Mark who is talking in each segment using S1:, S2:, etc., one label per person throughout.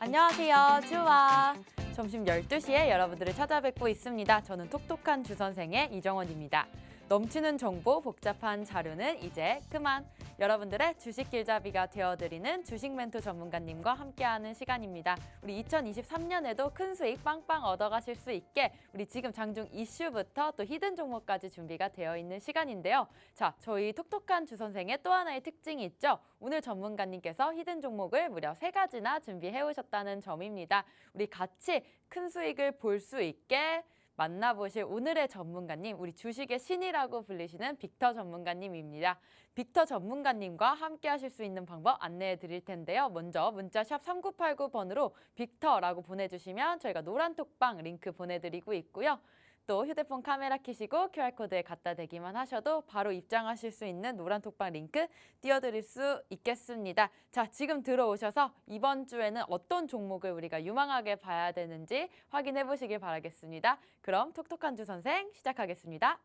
S1: 안녕하세요. 주와. 점심 12시에 여러분들을 찾아뵙고 있습니다. 저는 똑똑한 주선생의 이정원입니다. 넘치는 정보, 복잡한 자료는 이제 그만. 여러분들의 주식 길잡이가 되어드리는 주식 멘토 전문가님과 함께하는 시간입니다. 우리 2023년에도 큰 수익 빵빵 얻어가실 수 있게 우리 지금 장중 이슈부터 또 히든 종목까지 준비가 되어 있는 시간인데요. 자, 저희 똑똑한 주선생의 또 하나의 특징이 있죠. 오늘 전문가님께서 히든 종목을 무려 3가지나 준비해 오셨다는 점입니다. 우리 같이 큰 수익을 볼 수 있게 만나보실 오늘의 전문가님, 우리 주식의 신이라고 불리시는 빅터 전문가님입니다. 빅터 전문가님과 함께 하실 수 있는 방법 안내해 드릴 텐데요. 먼저 문자 샵 3989번으로 빅터라고 보내주시면 저희가 노란 톡방 링크 보내드리고 있고요. 또 휴대폰 카메라 켜시고 QR코드에 갖다 대기만 하셔도 바로 입장하실 수 있는 노란 톡방 링크 띄워드릴 수 있겠습니다. 자, 지금 들어오셔서 이번 주에는 어떤 종목을 우리가 유망하게 봐야 되는지 확인해 보시길 바라겠습니다. 그럼 톡톡한 주 선생 시작하겠습니다.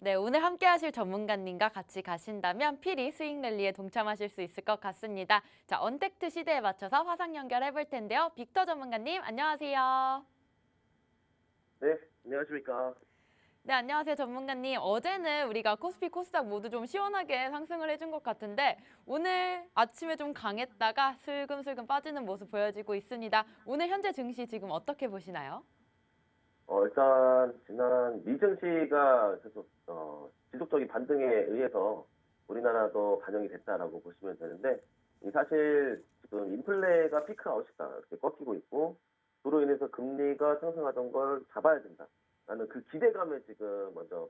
S1: 네, 오늘 함께 하실 전문가님과 같이 가신다면 필히 수익 랠리에 동참하실 수 있을 것 같습니다. 자, 언택트 시대에 맞춰서 화상 연결해 볼 텐데요. 빅터 전문가님, 안녕하세요.
S2: 네, 안녕하십니까.
S1: 네, 안녕하세요, 전문가님. 어제는 우리가 코스피, 코스닥 모두 좀 시원하게 상승을 해준 것 같은데 오늘 아침에 좀 강했다가 슬금슬금 빠지는 모습 보여지고 있습니다. 오늘 현재 증시 지금 어떻게 보시나요?
S2: 일단 지난 미증시가 계속 지속적인 반등에 의해서 우리나라도 반영이 됐다라고 보시면 되는데, 이 사실 지금 인플레가 피크 아웃이다 이렇게 꺾이고 있고, 그로 인해서 금리가 상승하던 걸 잡아야 된다라는 그 기대감에 지금 먼저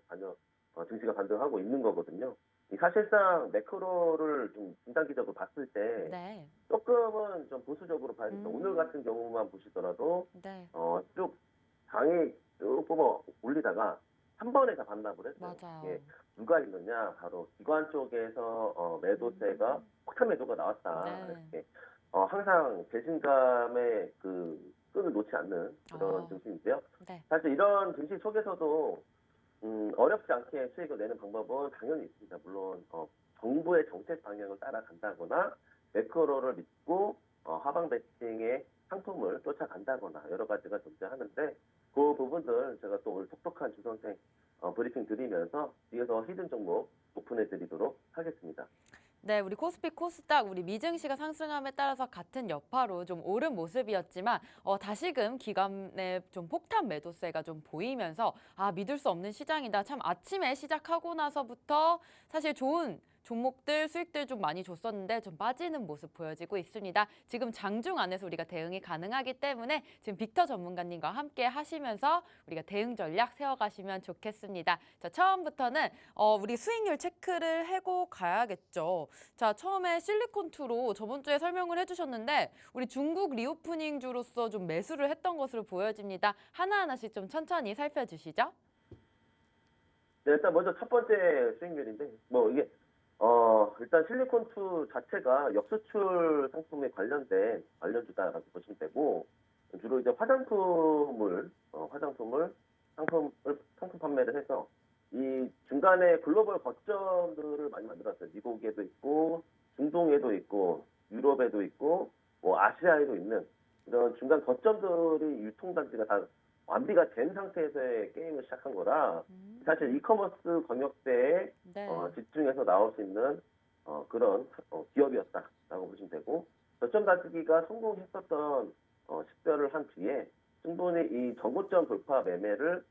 S2: 증시가 반등하고 있는 거거든요. 이 사실상 매크로를 좀 중단기적으로 봤을 때
S1: 네.
S2: 조금은 좀 보수적으로 봐야 된다. 오늘 같은 경우만 보시더라도
S1: 네.
S2: 쭉 장이 쭉 뽑아 올리다가 한 번에 다 반납을 했어요.
S1: 맞아요.
S2: 이게 누가 있느냐, 바로 기관 쪽에서 매도세가 폭탄 매도가 나왔다.
S1: 네.
S2: 이렇게 항상 배신감의 그 끈을 놓지 않는 그런 증시인데요.
S1: 네.
S2: 사실 이런 증시 속에서도 어렵지 않게 수익을 내는 방법은 당연히 있습니다. 물론 정부의 정책 방향을 따라간다거나 매크로를 믿고 하방 베팅의 상품을 쫓아간다거나 여러 가지가 존재하는데, 그 부분들 제가 또 오늘 똑똑한 주선생 브리핑 드리면서 뒤에서 히든 종목 오픈해 드리도록 하겠습니다.
S1: 네, 우리 코스피, 코스닥, 우리 미증시가 상승함에 따라서 같은 여파로 좀 오른 모습이었지만 다시금 기관의 좀 폭탄 매도세가 좀 보이면서 믿을 수 없는 시장이다. 참 아침에 시작하고 나서부터 사실 좋은 종목들, 수익들 좀 많이 줬었는데 좀 빠지는 모습 보여지고 있습니다. 지금 장중 안에서 우리가 대응이 가능하기 때문에 지금 빅터 전문가님과 함께 하시면서 우리가 대응 전략 세워가시면 좋겠습니다. 자, 처음부터는 우리 수익률 체크를 해고 가야겠죠. 자, 처음에 실리콘2로 저번 주에 설명을 해주셨는데 우리 중국 리오프닝주로서 좀 매수를 했던 것으로 보여집니다. 하나하나씩 좀 천천히 살펴주시죠.
S2: 네, 일단 먼저 첫 번째 수익률인데, 이게 일단 실리콘2 자체가 역수출 상품에 관련된 관련주다라고 보시면 되고, 주로 이제 화장품을 상품 판매를 해서 이 중간에 글로벌 거점들을 많이 만들었어요. 미국에도 있고, 중동에도 있고, 유럽에도 있고, 아시아에도 있는 이런 중간 거점들이 유통단지가 다 완비가 된 상태에서의 게임을 시작한 거라, 사실 이커머스 경역대에
S1: 네.
S2: 집중해서 나올 수 있는 그런 기업이었다라고 보시면 되고, 저점 다지기가 성공했었던 식별을 한 뒤에 충분히 이 전고점 돌파 매매를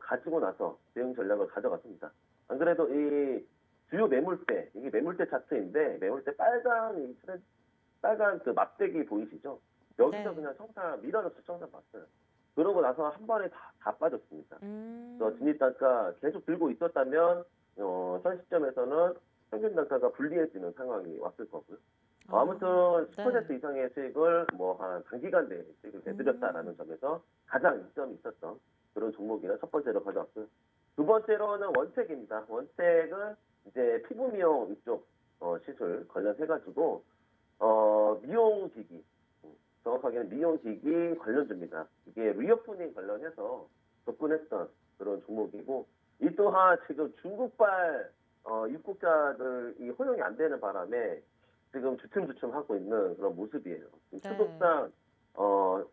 S2: 가지고 나서 대응 전략을 가져갔습니다. 안 그래도 이 주요 매물대, 이게 매물대 차트인데 매물대 빨간 그 막대기 보이시죠? 여기서
S1: 네.
S2: 그냥 밀어넣어서 청산 봤어요. 그러고 나서 한 번에 다 빠졌습니다. 그래서 진입 단가 계속 들고 있었다면 현 시점에서는 평균 단가가 불리해지는 상황이 왔을 거고요. 아무튼 10%
S1: 네.
S2: 이상의 수익을 뭐 한 단기간 내에 수익을 내드렸다라는 점에서 가장 이점이 있었던 그런 종목이라 첫 번째로 가져왔고요. 두 번째로는 원택입니다. 원택은 이제 피부 미용 이쪽 시술 관련해가지고 미용기기, 정확하게는 미용기기 관련주입니다. 이게 리오프닝 관련해서 접근했던 그런 종목이고, 이 또한 지금 중국발 입국자들이 허용이 안 되는 바람에 지금 주춤주춤 하고 있는 그런 모습이에요.
S1: 네.
S2: 추석상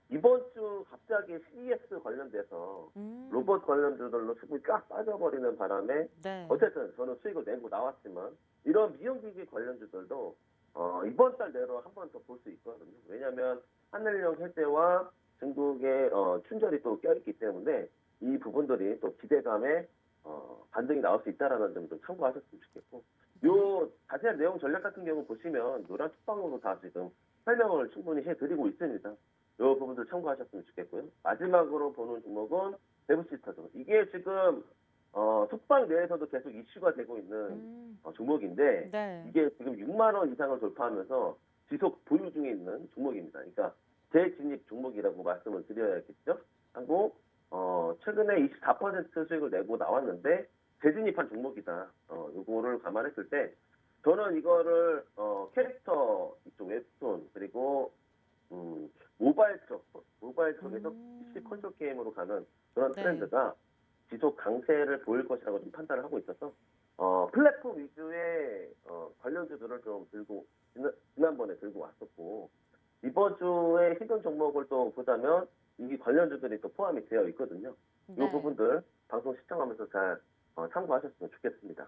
S2: 이번 주 갑자기 CES 관련돼서 로봇 관련주들로 수급이 쫙 빠져버리는 바람에
S1: 네.
S2: 어쨌든 저는 수익을 내고 나왔지만 이런 미용기기 관련주들도 이번 달 내로 한 번 더 볼 수 있거든요. 왜냐하면 한일령 해제와 중국의 춘절이 또 껴있기 때문에 이 부분들이 또 기대감에 반등이 나올 수 있다라는 점 좀 참고하셨으면 좋겠고, 요 자세한 내용 전략 같은 경우 보시면 노란 톡방으로 다 지금 설명을 충분히 해드리고 있습니다. 요 부분들 참고하셨으면 좋겠고요. 마지막으로 보는 종목은 대부시스터죠. 이게 지금 톡방 내에서도 계속 이슈가 되고 있는 종목인데,
S1: 네.
S2: 이게 지금 6만 원 이상을 돌파하면서 지속 보유 중에 있는 종목입니다. 그러니까 재진입 종목이라고 말씀을 드려야겠죠. 하고 최근에 24% 수익을 내고 나왔는데 재진입한 종목이다. 요거를 감안했을 때 저는 이거를 캐릭터 이쪽 웹툰 그리고 모바일 쪽에서 PC 콘솔 게임으로 가는 그런
S1: 네.
S2: 트렌드가 지속 강세를 보일 것이라고 좀 판단을 하고 있어서 플랫폼 위주의 관련주들을 좀 지난번에 들고 왔었고, 이번 주에 희귀 종목을 또 보자면 이 관련주들이 또 포함이 되어 있거든요. 이
S1: 네.
S2: 부분들 방송 시청하면서 잘 참고하셨으면 좋겠습니다.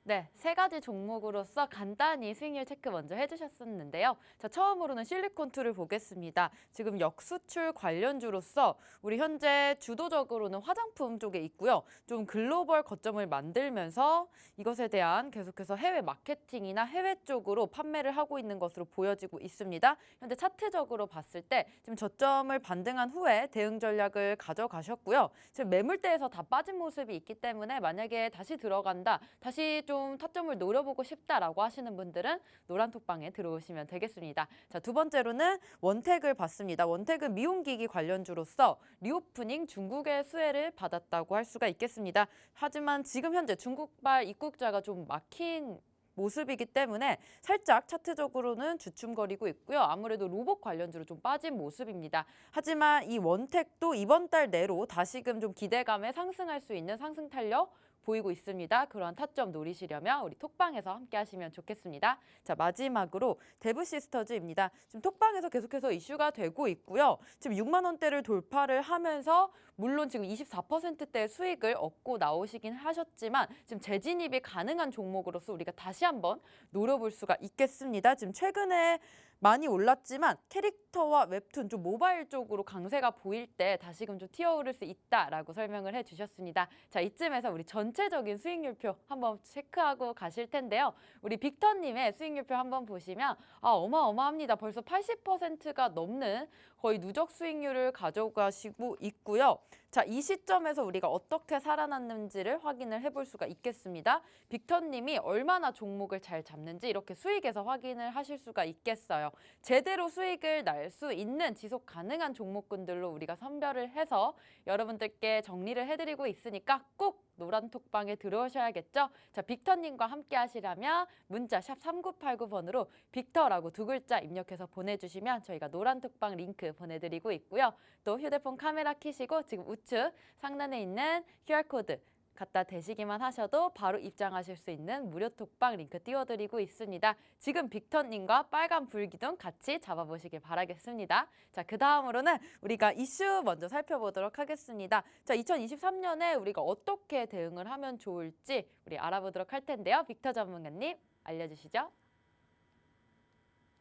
S1: 네, 세 가지 종목으로서 간단히 수익률 체크 먼저 해주셨었는데요. 자, 처음으로는 실리콘2를 보겠습니다. 지금 역수출 관련주로서 우리 현재 주도적으로는 화장품 쪽에 있고요. 좀 글로벌 거점을 만들면서 이것에 대한 계속해서 해외 마케팅이나 해외 쪽으로 판매를 하고 있는 것으로 보여지고 있습니다. 현재 차트적으로 봤을 때 지금 저점을 반등한 후에 대응 전략을 가져가셨고요. 지금 매물대에서 다 빠진 모습이 있기 때문에 만약에 다시 들어간다, 다시 좀 타점을 노려보고 싶다라고 하시는 분들은 노란 톡방에 들어오시면 되겠습니다. 자, 두 번째로는 원택을 봤습니다. 원택은 미용기기 관련주로서 리오프닝 중국의 수혜를 받았다고 할 수가 있겠습니다. 하지만 지금 현재 중국발 입국자가 좀 막힌 모습이기 때문에 살짝 차트적으로는 주춤거리고 있고요. 아무래도 로봇 관련주로 좀 빠진 모습입니다. 하지만 이 원택도 이번 달 내로 다시금 좀 기대감에 상승할 수 있는 상승 탄력 보이고 있습니다. 그러한 타점 노리시려면 우리 톡방에서 함께 하시면 좋겠습니다. 자, 마지막으로 대부시스터즈입니다. 지금 톡방에서 계속해서 이슈가 되고 있고요. 지금 6만 원대를 돌파를 하면서 물론 지금 24%대 수익을 얻고 나오시긴 하셨지만 지금 재진입이 가능한 종목으로서 우리가 다시 한번 노려볼 수가 있겠습니다. 지금 최근에 많이 올랐지만 캐릭터와 웹툰 좀 모바일 쪽으로 강세가 보일 때 다시금 좀 튀어오를 수 있다라고 설명을 해주셨습니다. 자, 이쯤에서 우리 전체적인 수익률표 한번 체크하고 가실 텐데요. 우리 빅터님의 수익률표 한번 보시면 어마어마합니다. 벌써 80%가 넘는 거의 누적 수익률을 가져가시고 있고요. 자, 이 시점에서 우리가 어떻게 살아났는지를 확인을 해볼 수가 있겠습니다. 빅터님이 얼마나 종목을 잘 잡는지 이렇게 수익에서 확인을 하실 수가 있겠어요. 제대로 수익을 날 수 있는 지속 가능한 종목군들로 우리가 선별을 해서 여러분들께 정리를 해드리고 있으니까 꼭 노란 톡방에 들어오셔야겠죠? 자, 빅터님과 함께 하시려면 문자 샵 3989번으로 빅터라고 두 글자 입력해서 보내주시면 저희가 노란 톡방 링크 보내드리고 있고요. 또 휴대폰 카메라 켜시고 지금 우측 상단에 있는 QR코드 갖다 대시기만 하셔도 바로 입장하실 수 있는 무료 톡방 링크 띄워드리고 있습니다. 지금 빅터님과 빨간 불기둥 같이 잡아보시길 바라겠습니다. 자, 그 다음으로는 우리가 이슈 먼저 살펴보도록 하겠습니다. 자, 2023년에 우리가 어떻게 대응을 하면 좋을지 우리 알아보도록 할 텐데요. 빅터 전문가님 알려주시죠.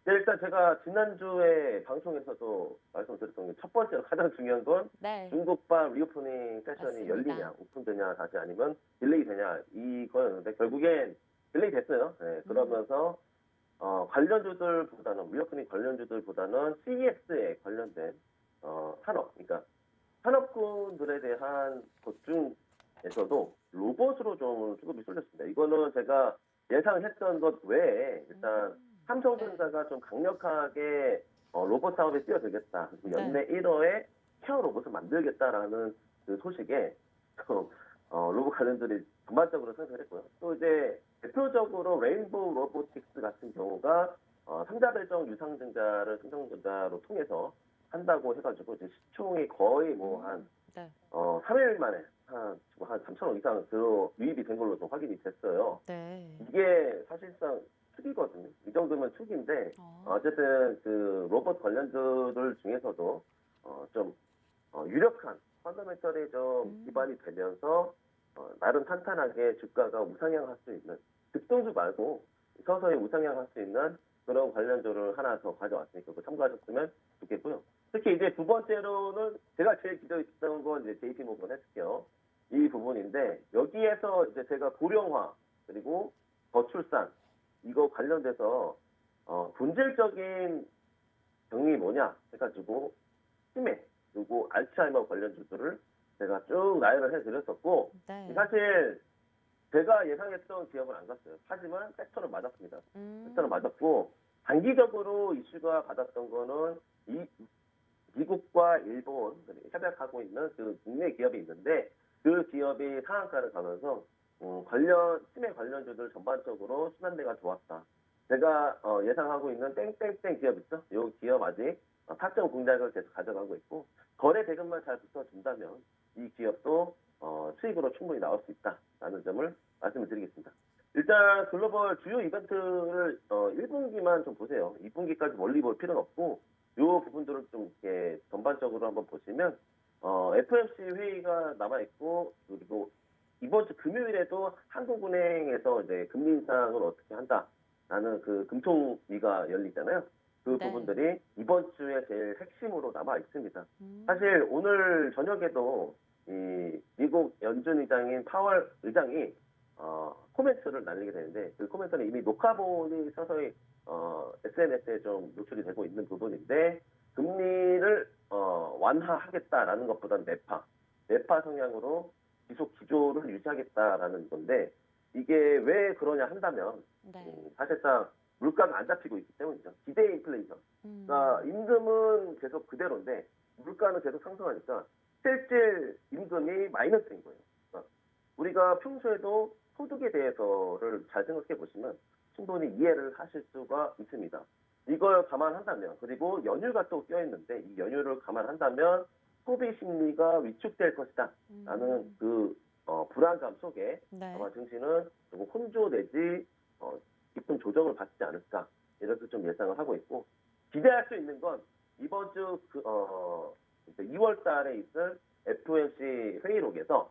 S2: 네, 일단 제가 지난주에 방송에서도 말씀드렸던 게 첫 번째로 가장 중요한 건
S1: 네.
S2: 중국발 리오프닝 세션이
S1: 맞습니다.
S2: 열리냐, 오픈되냐, 다시 아니면 딜레이 되냐 이거였는데 결국엔 딜레이 됐어요. 네, 그러면서 관련주들보다는 리오프닝 관련주들보다는 CES에 관련된 산업, 그러니까 산업군들에 대한 것 중에서도 로봇으로 좀 수급이 쏠렸습니다. 이거는 제가 예상했던 것 외에 일단 삼성전자가 좀 강력하게 로봇 사업에 뛰어들겠다. 그리고 연내 1월에 케어 로봇을 만들겠다라는 그 소식에 좀, 로봇 관련들이 전반적으로 상승했고요. 또 이제 대표적으로 레인보우 로보틱스 같은 경우가 3자 배정 유상증자를 삼성전자로 통해서 한다고 해가지고 이제 시총이 거의 뭐 한
S1: 네.
S2: 3일 만에 한 3천억 이상 유입이 된 걸로 좀 확인이 됐어요.
S1: 네.
S2: 이게 사실상 투기거든요. 이 정도면 투기인데 어쨌든 그 로봇 관련주들 중에서도 좀 유력한 펀더멘털이 좀 기반이 되면서 나름 탄탄하게 주가가 우상향할 수 있는 급등주 말고 서서히 우상향할 수 있는 그런 관련주를 하나 더 가져왔으니까 그거 참고하셨으면 좋겠고요. 특히 이제 두 번째로는 제가 제일 기대했던 건 이제 JP모건 헬스케어 이 부분인데 여기에서 이제 제가 고령화 그리고 저출산 이거 관련돼서 본질적인 병이 뭐냐 해가지고 치매 그리고 알츠하이머 관련주들을 제가 쭉 나열을 해드렸었고
S1: 네.
S2: 사실 제가 예상했던 기업은 안 갔어요. 하지만 섹터는 맞았습니다. 섹터는 맞았고 단기적으로 이슈가 받았던 거는 미국과 일본 협약하고 있는 그 국내 기업이 있는데 그 기업이 상한가를 가면서 치매 관련주들 전반적으로 순환대가 좋았다. 제가 예상하고 있는 땡땡땡 기업 있죠? 이 기업 아직 타점 공략을 계속 가져가고 있고 거래 대금만 잘 붙어준다면 이 기업도 수익으로 충분히 나올 수 있다라는 점을 말씀을 드리겠습니다. 일단 글로벌 주요 이벤트를 1분기만 좀 보세요. 2분기까지 멀리 볼 필요는 없고 이 부분들을 좀 이렇게 전반적으로 한번 보시면 FOMC 회의가 남아 있고 그리고 이번 주 금요일에도 한국은행에서 이제 금리 인상을 어떻게 한다라는 그 금통위가 열리잖아요. 그
S1: 네.
S2: 부분들이 이번 주에 제일 핵심으로 남아 있습니다. 사실 오늘 저녁에도 이 미국 연준 의장인 파월 의장이 코멘트를 날리게 되는데 그 코멘트는 이미 녹화본이 서서히 SNS에 좀 노출이 되고 있는 부분인데 금리를 완화하겠다라는 것보다는 매파 성향으로 지속 기조를 유지하겠다라는 건데 이게 왜 그러냐 한다면
S1: 네.
S2: 사실상 물가가 안 잡히고 있기 때문이죠. 기대 인플레이션. 그러니까 임금은 계속 그대로인데 물가는 계속 상승하니까 실질 임금이 마이너스인 거예요. 그러니까 우리가 평소에도 소득에 대해서를 잘 생각해 보시면 충분히 이해를 하실 수가 있습니다. 이걸 감안한다면 그리고 연휴가 또 껴있는데 이 연휴를 감안한다면 소비 심리가 위축될 것이다 라는 그 불안감 속에
S1: 네.
S2: 아마 증시는 조금 혼조 내지 깊은 조정을 받지 않을까 이렇게 좀 예상을 하고 있고 기대할 수 있는 건 이번 주 2월 달에 있을 FOMC 회의록에서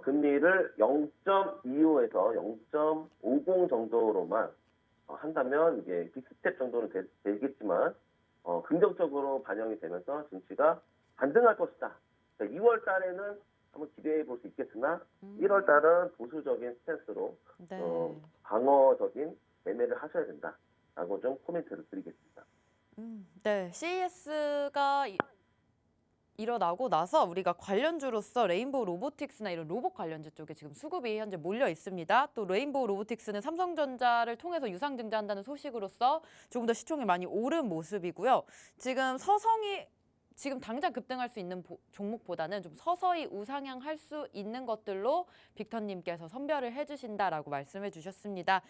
S2: 금리를 0.25에서 0.50 정도로만 한다면 이게 빅스텝 정도는 되겠지만 긍정적으로 반영이 되면서 증시가 반등할 것이다. 2월 달에는 한번 기대해 볼 수 있겠으나 1월 달은 보수적인 스탠스로
S1: 네.
S2: 방어적인 매매를 하셔야 된다라고 좀 코멘트를 드리겠습니다.
S1: 네. CES가 일어나고 나서 우리가 관련주로서 레인보우 로보틱스나 이런 로봇 관련주 쪽에 지금 수급이 현재 몰려 있습니다. 또 레인보우 로보틱스는 삼성전자를 통해서 유상증자한다는 소식으로서 조금 더 시총이 많이 오른 모습이고요. 지금 당장 급등할 수 있는 종목보다는 좀 서서히 우상향할 수 있는 것들로 빅터님께서 선별을 해주신다라고 말씀해 주셨습니다.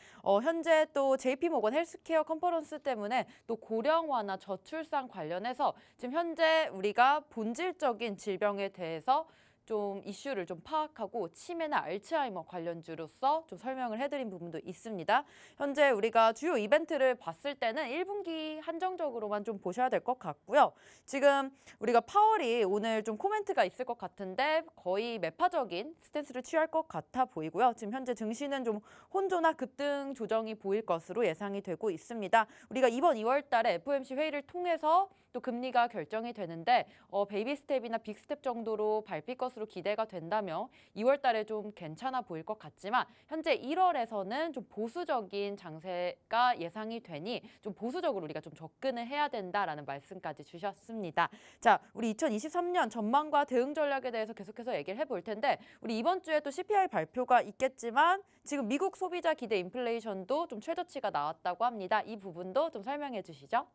S1: 현재 또 JP모건 헬스케어 컨퍼런스 때문에 또 고령화나 저출산 관련해서 지금 현재 우리가 본질적인 질병에 대해서 좀 이슈를 좀 파악하고 치매나 알츠하이머 관련주로서 좀 설명을 해드린 부분도 있습니다. 현재 우리가 주요 이벤트를 봤을 때는 1분기 한정적으로만 좀 보셔야 될 것 같고요. 지금 우리가 파월이 오늘 좀 코멘트가 있을 것 같은데 거의 매파적인 스탠스를 취할 것 같아 보이고요. 지금 현재 증시는 좀 혼조나 급등 조정이 보일 것으로 예상이 되고 있습니다. 우리가 이번 2월 달에 FOMC 회의를 통해서 또 금리가 결정이 되는데 베이비 스텝이나 빅 스텝 정도로 밟힐 것으로 기대가 된다며 2월 달에 좀 괜찮아 보일 것 같지만 현재 1월에서는 좀 보수적인 장세가 예상이 되니 좀 보수적으로 우리가 좀 접근을 해야 된다라는 말씀까지 주셨습니다. 자, 우리 2023년 전망과 대응 전략에 대해서 계속해서 얘기를 해볼 텐데 우리 이번 주에 또 CPI 발표가 있겠지만 지금 미국 소비자 기대 인플레이션도 좀 최저치가 나왔다고 합니다. 이 부분도 좀 설명해 주시죠.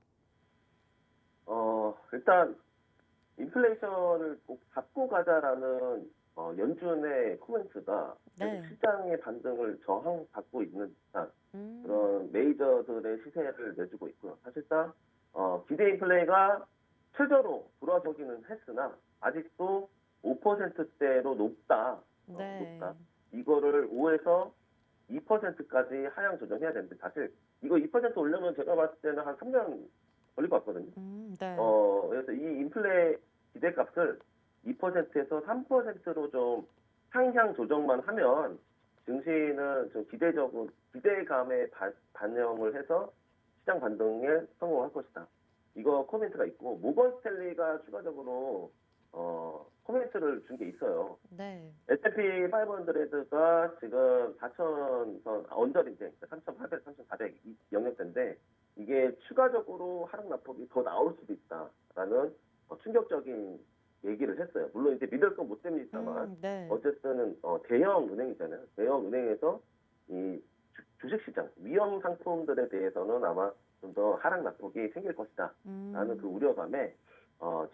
S2: 일단 인플레이션을 꼭 잡고 가자라는 연준의 코멘트가
S1: 네.
S2: 시장의 반등을 저항받고 있는 듯한
S1: 음.
S2: 그런 메이저들의 시세를 내주고 있고요. 사실상 기대 인플레이가 최저로 돌아서기는 했으나 아직도 5%대로 높다.
S1: 네.
S2: 높다. 이거를 5에서 2%까지 하향 조정해야 되는데 사실 이거 2% 올려면 제가 봤을 때는 한 3년 걸릴 것 같거든요.
S1: 네.
S2: 그래서 이 인플레 기대값을 2%에서 3%로 좀 상향 조정만 하면 증시는 좀 기대감에 반영을 해서 시장 반등에 성공할 것이다. 이거 코멘트가 있고 모건 스탠리가 추가적으로 코멘트를 준 게 있어요.
S1: 네.
S2: S&P 500가 지금 4,000선 언저리인데 3,800, 3,400 영역대인데 이게 추가적으로 하락 낙폭이 더 나올 수도 있다라는 충격적인 얘기를 했어요. 물론 이제 믿을 건 못 됩니다만
S1: 네.
S2: 어쨌든 대형 은행이잖아요. 대형 은행에서 이 주식시장 위험 상품들에 대해서는 아마 좀 더 하락 낙폭이 생길 것이다라는 그 우려감에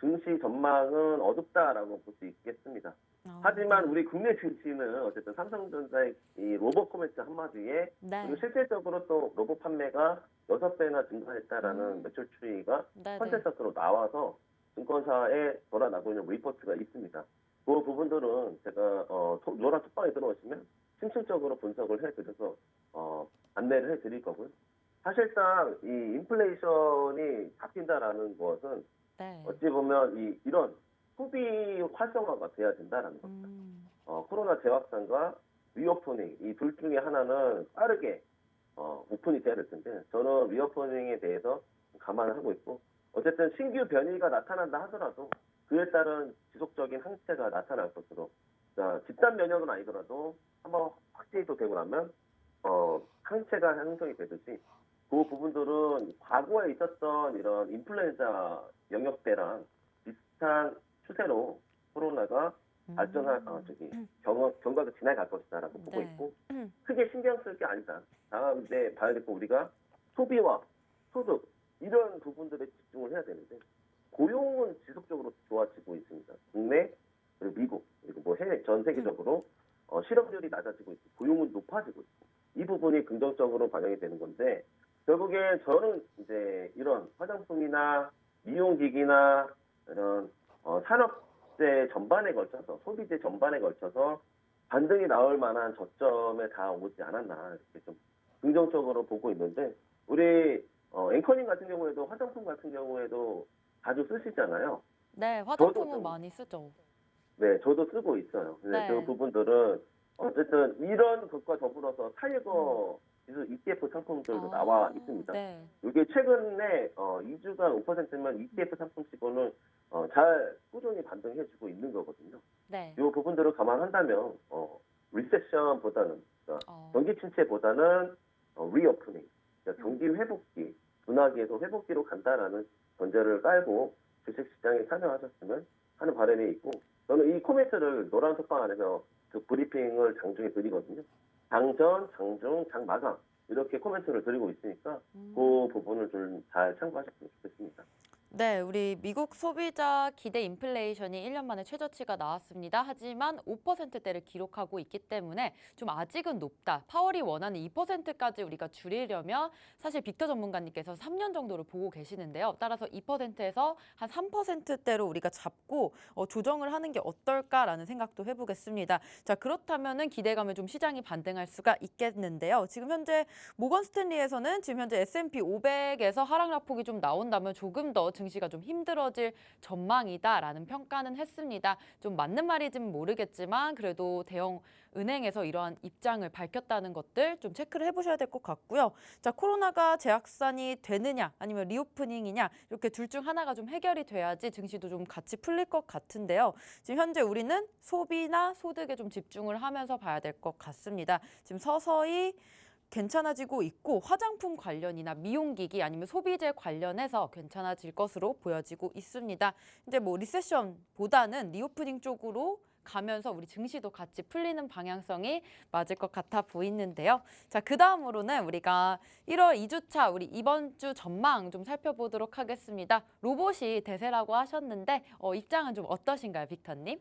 S2: 증시 전망은 어둡다라고 볼 수 있겠습니다. 하지만 우리 국내 증시는 어쨌든 삼성전자의 이 로봇 코멘트 한마디에
S1: 네.
S2: 그리고 실질적으로 또 로봇 판매가 6배나 증가했다라는 매출 추이가
S1: 네.
S2: 컨센서스로 나와서 증권사에 돌아나고 있는 리포트가 있습니다. 그 부분들은 제가 노란 톡방에 들어오시면 심층적으로 분석을 해드려서 안내를 해드릴 거고요. 사실상 이 인플레이션이 잡힌다라는 것은
S1: 네.
S2: 어찌 보면 이런 소비 활성화가 돼야 된다라는 겁니다. 코로나 재확산과 리오프닝 이 둘 중에 하나는 빠르게 오픈이 돼야 될 텐데 저는 리오프닝에 대해서 감안을 하고 있고 어쨌든 신규 변이가 나타난다 하더라도 그에 따른 지속적인 항체가 나타날 것으로 집단 면역은 아니더라도 한번 확진도 되고 나면 항체가 형성이 되듯이 그 부분들은 과거에 있었던 이런 인플루엔자 영역대랑 비슷한 추세로 코로나가 경과가 지나갈 것이다라고 보고
S1: 네.
S2: 있고 크게 신경 쓸 게 아니다. 다음 이제 봐야 될 거 우리가 소비와 소득 이런 부분들에 집중을 해야 되는데 고용은 지속적으로 좋아지고 있습니다. 국내 그리고 미국 그리고 뭐 해외 전 세계적으로 실업률이 낮아지고 있고 고용은 높아지고 있고 이 부분이 긍정적으로 반영이 되는 건데 결국에 저는 이제 이런 화장품이나 미용기기나 이런 산업재 전반에 걸쳐서 소비재 전반에 걸쳐서 반등이 나올 만한 저점에 다 오지 않았나 이렇게 좀 긍정적으로 보고 있는데 우리 앵커님 같은 경우에도 화장품 같은 경우에도 자주 쓰시잖아요.
S1: 네, 화장품은
S2: 좀-
S1: 많이 쓰죠.
S2: 네, 저도 쓰고 있어요. 근데
S1: 네.
S2: 그 부분들은 어쨌든 이런 것과 더불어서 타이거 지수 ETF 상품들도 나와 있습니다.
S1: 네.
S2: 이게 최근에 2주간 5%면 ETF 상품치고는 잘 꾸준히 반등해주고 있는 거거든요.
S1: 네.
S2: 이 부분들을 감안한다면 리세션보다는 그러니까 경기 침체보다는 리오프닝, 그러니까 경기 회복기, 둔화기에서 회복기로 간다라는 전제를 깔고 주식시장에 참여하셨으면 하는 바람이 있고 저는 이 코멘트를 노란 속방 안에서 그 브리핑을 장중에 드리거든요. 장전, 장중, 장마감 이렇게 코멘트를 드리고 있으니까 그 부분을 좀 잘 참고하셨으면 좋겠습니다.
S1: 네, 우리 미국 소비자 기대 인플레이션이 1년 만에 최저치가 나왔습니다. 하지만 5%대를 기록하고 있기 때문에 좀 아직은 높다. 파월이 원하는 2%까지 우리가 줄이려면 사실 빅터 전문가님께서 3년 정도를 보고 계시는데요. 따라서 2%에서 한 3%대로 우리가 잡고 조정을 하는 게 어떨까라는 생각도 해보겠습니다. 자, 그렇다면은 기대감을 좀 시장이 반등할 수가 있겠는데요. 지금 현재 모건 스탠리에서는 지금 현재 S&P 500에서 하락폭이 좀 나온다면 조금 더 증시가 좀 힘들어질 전망이다라는 평가는 했습니다. 좀 맞는 말인지는 모르겠지만 그래도 대형 은행에서 이러한 입장을 밝혔다는 것들 좀 체크를 해보셔야 될 것 같고요. 자, 코로나가 재확산이 되느냐 아니면 리오프닝이냐 이렇게 둘 중 하나가 좀 해결이 돼야지 증시도 좀 같이 풀릴 것 같은데요. 지금 현재 우리는 소비나 소득에 좀 집중을 하면서 봐야 될 것 같습니다. 지금 서서히 괜찮아지고 있고 화장품 관련이나 미용기기 아니면 소비재 관련해서 괜찮아질 것으로 보여지고 있습니다. 이제 뭐 리세션보다는 리오프닝 쪽으로 가면서 우리 증시도 같이 풀리는 방향성이 맞을 것 같아 보이는데요. 자, 그다음으로는 우리가 1월 2주차 우리 이번 주 전망 좀 살펴보도록 하겠습니다. 로봇이 대세라고 하셨는데 입장은 좀 어떠신가요, 빅터님?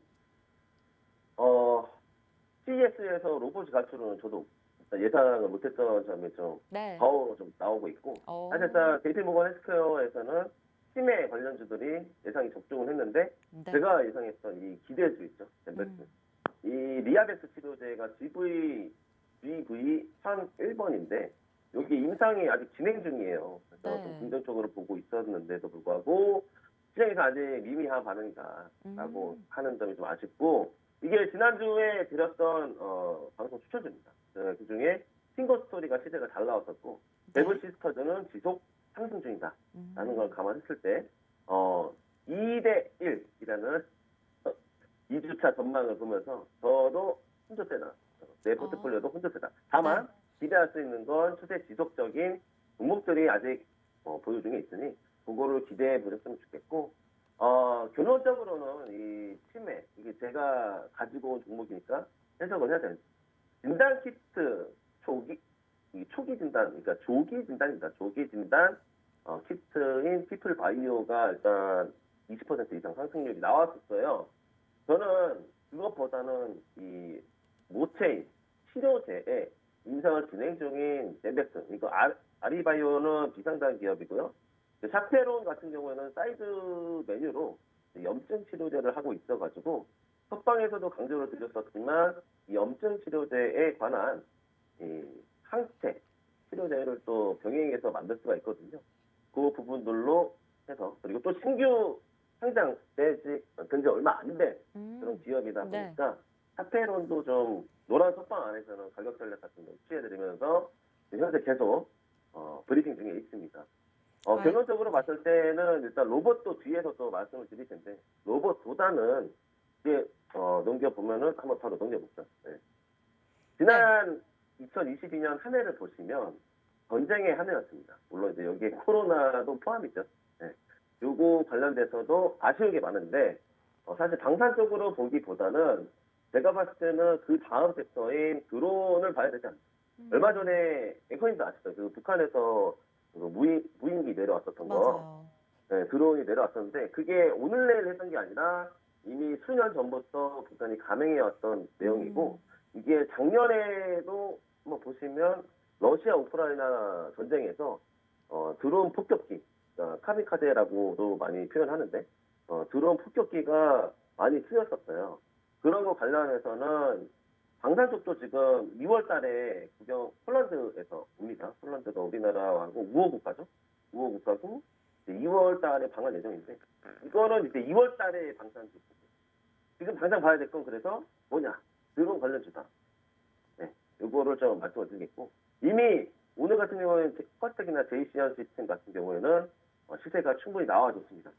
S2: CES에서 로봇이 갈 줄은 저도 예상을 못했던 점이 좀
S1: 네.
S2: 더 좀 나오고 있고, 사실상 JP모건 헬스케어에서는 치매 관련주들이 예상이 적중을 했는데,
S1: 네.
S2: 제가 예상했던 이 기대주 있죠, 젠백스. 이 리아벡스 치료제가 GV1001번인데 여기 임상이 아직 진행 중이에요. 그래서
S1: 네.
S2: 좀 긍정적으로 보고 있었는데도 불구하고 시장에서 아직 미미한 반응이다라고 하는 점이 좀 아쉽고, 이게 지난주에 드렸던 방송 추천주입니다. 그중에 싱글 스토리가 시세가 잘 나왔었고, 데블 시스터즈는 지속 상승 중이다라는 걸 감안했을 때 2대 1이라는 2주차 전망을 보면서 저도 혼조세다. 내 포트폴리오도 혼조세다. 다만 기대할 수 있는 건 추세 지속적인 종목들이 아직 보유 중에 있으니 그거를 기대해 보셨으면 좋겠고, 결론적으로는 이 치매, 이게 제가 가지고 온 종목이니까 해석을 해야 되는 진단 키트 초기 진단, 그러니까 조기 진단입니다. 조기 진단 키트인 피플 바이오가 일단 20% 이상 상승률이 나왔었어요. 저는 그것보다는 이 모체인 치료제에 임상을 진행 중인 젠백스, 이거 아리바이오는 비상장 기업이고요. 샤페론 같은 경우에는 사이드 메뉴로 염증 치료제를 하고 있어가지고 석방에서도 강조를 드렸었지만 이 염증 치료제에 관한 이 항체 치료제를 또 병행해서 만들 수가 있거든요. 그 부분들로 해서, 그리고 또 신규 상장된 지 얼마 안 된 그런 기업이다 보니까 샤페론도 좀 노란 석방 안에서는 가격 전략 같은 거 취해드리면서 현재 계속 브리핑 중에 있습니다. 결론적으로 봤을 때는 일단 로봇도 뒤에서 또 말씀을 드릴 텐데, 로봇보다는 이제 넘겨보면은 한번 바로 넘겨볼게요. 네. 지난 2022년 한 해를 보시면 전쟁의 한 해였습니다. 물론 이제 여기에 코로나도 포함이죠. 네. 요거 관련돼서도 아쉬운 게 많은데, 사실 방산 쪽으로 보기보다는 제가 봤을 때는 그 다음 섹터인 드론을 봐야 되지 않나. 얼마 전에 앵커님도 아시죠? 그 북한에서 그 무인기 내려왔었던 거. 네, 드론이 내려왔었는데 그게 오늘 내일 했던 게 아니라 이미 수년 전부터 북한이 감행해왔던 내용이고, 이게 작년에도 한번 보시면 러시아 우크라이나 전쟁에서 드론 폭격기, 그러니까 카미카제라고도 많이 표현하는데 드론 폭격기가 많이 쓰였었어요. 그런 거 관련해서는 방산 쪽도 지금 2월 달에 폴란드에서 옵니다. 폴란드가 우리나라하고 우호 국가죠. 우호 국가고 2월 달에 방한 예정인데, 이거는 이제 2월 달에 방산 쪽. 지금 당장 봐야 될 건 그래서 뭐냐? 드론 관련주다. 네, 이거를 좀 말씀을 드리겠고, 이미 오늘 같은 경우에는 코아텍이나 제이시안 시스템 같은 경우에는 시세가 충분히 나와줬습니다.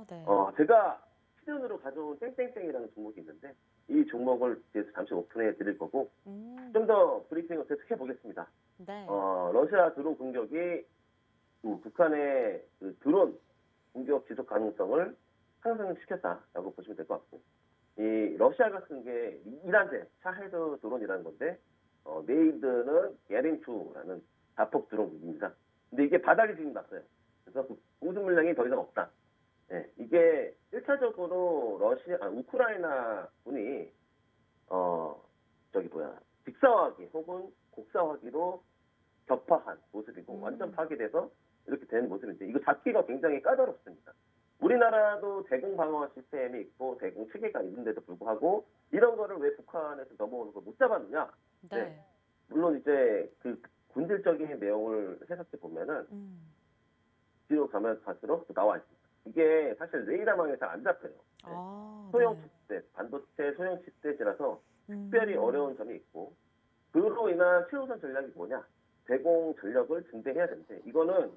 S1: 네.
S2: 제가 시즌으로 가져온 땡땡땡이라는 종목이 있는데 이 종목을 이제 잠시 오픈해 드릴 거고, 좀 더 브리핑을 계속 해보겠습니다.
S1: 네.
S2: 러시아 드론 공격이 북한의 그 드론 공격 지속 가능성을 상승시켰다라고 보시면 될 것 같고, 이 러시아가 쓴 게 이란제 샤헤드 드론이라는 건데, 네임드는 예린2라는 자폭 드론입니다. 근데 이게 바닥이 지금 났어요. 그래서 공습 물량이 더 이상 없다. 이게 1차적으로 우크라이나 군이 직사화기 혹은 곡사화기로 격파한 모습이고 완전 파괴돼서 이렇게 된 모습인데 이거 잡기가 굉장히 까다롭습니다. 우리나라도 대공 방어 시스템이 있고 대공 체계가 있는데도 불구하고 이런 거를 왜 북한에서 넘어오는 걸 못 잡았느냐?
S1: 네.
S2: 물론 이제 그 군질적인 내용을 해석해 보면은 뒤로 가면 갈수록 나와 있습니다. 이게 사실 레이더망에 잘 안 잡혀요. 소형 칩셋, 반도체 소형 칩셋이라서 특별히 어려운 점이 있고 그로 인한 최우선 전략이 뭐냐? 대공 전력을 증대해야 되는데 이거는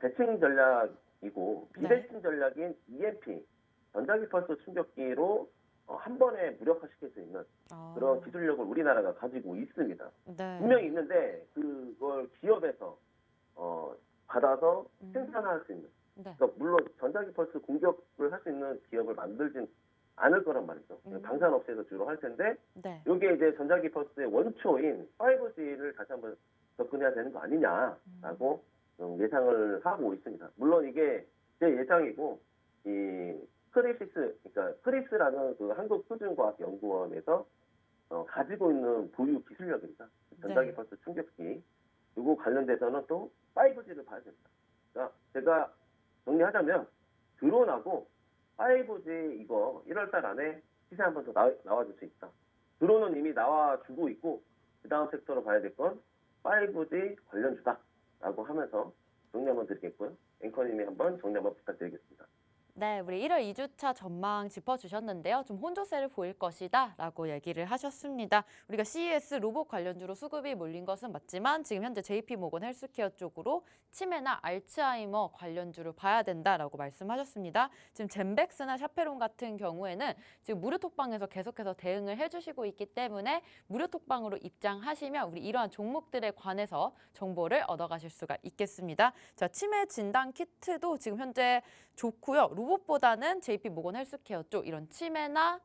S2: 대칭 전략이고 비대칭 전략인 EMP 전자기펄스 충격기로 한 번에 무력화시킬 수 있는 그런 기술력을 우리나라가 가지고 있습니다. 분명히 있는데 그걸 기업에서 받아서 생산할 수 있는 그러니까 물론 전자기펄스 공격을 할 수 있는 기업을 만들진 않을 거란 말이죠. 방산업체에서 주로 할 텐데 이게 이제 전자기펄스의 원초인 5G를 다시 한번 접근해야 되는 거 아니냐라고 예상을 하고 있습니다. 물론 이게 제 예상이고 이 그러니까 크립스라는 그 한국표준과학연구원에서 가지고 있는 보유 기술력입니다. 전자기펄스 충격기 그리고 관련돼서는 또 5G를 봐야 됩니다. 그러니까 제가 정리하자면 드론하고 5G 이거 1월달 안에 시세 한 번 더 나와줄 수 있다. 드론은 이미 나와주고 있고 그 다음 섹터로 봐야 될 건 5G 관련주다라고 하면서 정리 한번 드리겠고요. 앵커님이 한번 정리 한번 부탁드리겠습니다.
S1: 네, 우리 1월 2주차 전망 짚어주셨는데요. 좀 혼조세를 보일 것이다 라고 얘기를 하셨습니다. 우리가 CES 로봇 관련주로 수급이 몰린 것은 맞지만 지금 현재 JP모건 헬스케어 쪽으로 치매나 알츠하이머 관련주를 봐야 된다라고 말씀하셨습니다. 지금 젠백스나 샤페론 같은 경우에는 지금 무료톡방에서 계속해서 대응을 해주시고 있기 때문에 무료톡방으로 입장하시면 우리 이러한 종목들에 관해서 정보를 얻어가실 수가 있겠습니다. 자, 치매 진단 키트도 지금 현재 좋고요. 로봇보다는 JP모건 헬스케어 쪽 이런 치매나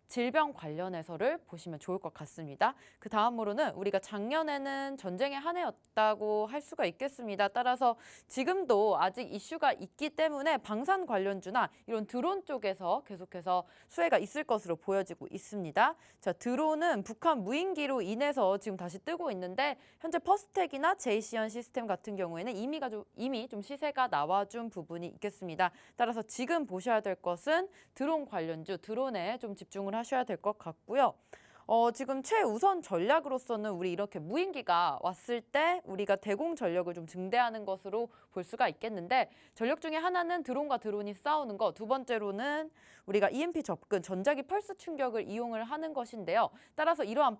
S1: 질병 관련해서를 보시면 좋을 것 같습니다. 그 다음으로는 우리가 작년에는 전쟁의 한 해였다고 할 수가 있겠습니다. 따라서 지금도 아직 이슈가 있기 때문에 방산 관련주나 이런 드론 쪽에서 계속해서 수혜가 있을 것으로 보여지고 있습니다. 자, 드론은 북한 무인기로 인해서 지금 다시 뜨고 있는데 현재 퍼스텍이나 제이시언 시스템 같은 경우에는 이미 좀 시세가 나와준 부분이 있겠습니다. 따라서 지금 보셔야 될 것은 드론 관련주, 드론에 좀 집중을 하셔야 될 것 같고요. 지금 최우선 전략으로서는 우리 이렇게 무인기가 왔을 때 우리가 대공 전력을 좀 증대하는 것으로 볼 수가 있겠는데 전력 중에 하나는 드론과 드론이 싸우는 거, 두 번째로는 우리가 EMP 접근, 전자기 펄스 충격을 이용을 하는 것인데요. 따라서 이러한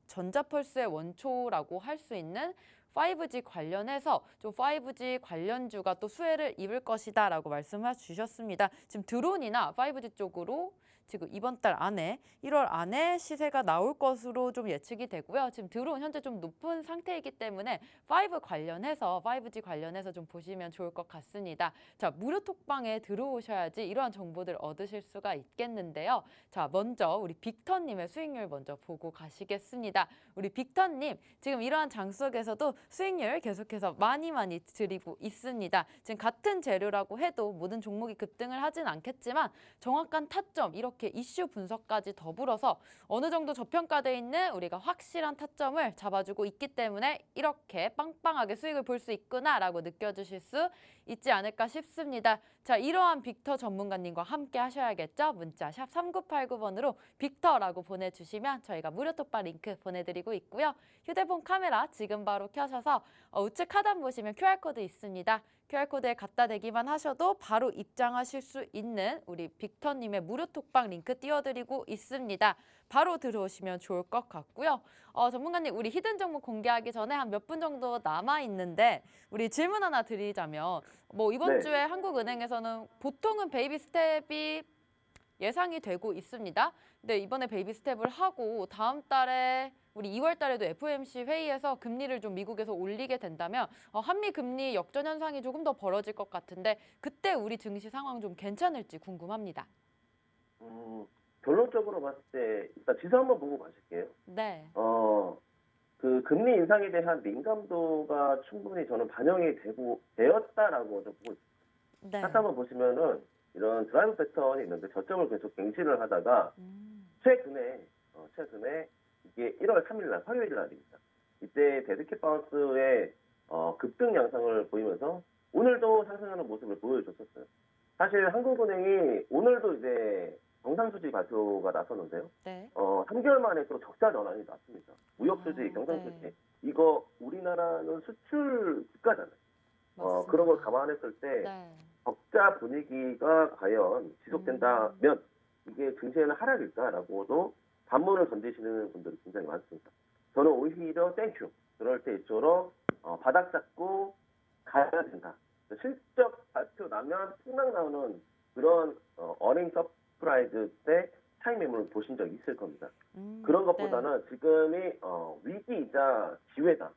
S1: 전자펄스의 원초라고 할 수 있는 5G 관련해서 좀 5G 관련주가 또 수혜를 입을 것이다라고 말씀해 주셨습니다. 지금 드론이나 5G 쪽으로 지금 이번 달 안에 1월 안에 시세가 나올 것으로 좀 예측이 되고요. 지금 드론 현재 좀 높은 상태이기 때문에 5G 관련해서 좀 보시면 좋을 것 같습니다. 자, 무료 톡방에 들어오셔야지 이러한 정보들 얻으실 수가 있겠는데요. 자, 먼저 우리 빅터님의 수익률 먼저 보고 가시겠습니다. 우리 빅터님 지금 이러한 장 속에서도 수익률 계속해서 많이 드리고 있습니다. 지금 같은 재료라고 해도 모든 종목이 급등을 하진 않겠지만 정확한 타점 이렇게 이슈 분석까지 더불어서 어느 정도 저평가되어 있는 우리가 확실한 타점을 잡아주고 있기 때문에 이렇게 빵빵하게 수익을 볼 수 있구나라고 느껴주실 수 있지 않을까 싶습니다. 자, 이러한 빅터 전문가님과 함께 하셔야겠죠? 문자 샵 3989번으로 빅터라고 보내주시면 저희가 무료 톡방 링크 보내드리고 있고요. 휴대폰 카메라 지금 바로 켜셔서 우측 하단 보시면 QR코드 있습니다. QR코드에 갖다 대기만 하셔도 바로 입장하실 수 있는 우리 빅터님의 무료 톡방 링크 띄워드리고 있습니다. 바로 들어오시면 좋을 것 같고요. 전문가님, 우리 히든 종목 공개하기 전에 한 몇 분 정도 남아있는데 우리 질문 하나 드리자면 이번 주에 한국은행에서는 보통은 베이비 스텝이 예상이 되고 있습니다. 근데 이번에 베이비 스텝을 하고 다음 달에 우리 2월 달에도 FOMC 회의에서 금리를 좀 미국에서 올리게 된다면 한미 금리 역전 현상이 조금 더 벌어질 것 같은데 그때 우리 증시 상황 좀 괜찮을지 궁금합니다.
S2: 결론적으로 봤을 때 일단 지수 한번 보고 가실게요.
S1: 네.
S2: 그 금리 인상에 대한 민감도가 충분히 저는 반영이 되었다라고 좀 보고 있습니다.
S1: 네.
S2: 차트 한번 보시면은 이런 드라이브 패턴이 있는데 저점을 계속 갱신을 하다가
S1: 음.
S2: 최근에 이게 1월 3일 날 화요일 날입니다. 이때 데드캣 바운스의 급등 양상을 보이면서 오늘도 상승하는 모습을 보여줬었어요. 사실 한국은행이 오늘도 이제 경상수지 발표가 나섰는데요.
S1: 네.
S2: 3개월 만에 또 적자 전환이 났습니다. 무역수지,
S1: 아,
S2: 경상수지.
S1: 네.
S2: 이거 우리나라는 수출 국가잖아요.
S1: 맞습니다.
S2: 그런 걸 감안했을 때
S1: 네.
S2: 적자 분위기가 과연 지속된다면 이게 증시에는 하락일까라고도 반문을 던지시는 분들이 굉장히 많습니다. 저는 오히려 땡큐. 그럴 때 이처럼 바닥 잡고 가야 된다. 실적 발표 나면 풍랑 나오는 그런 어닝 서프라이즈 때 차익 매물을 보신 적 있을 겁니다. 그런 것보다는 지금이 위기이자 기회다.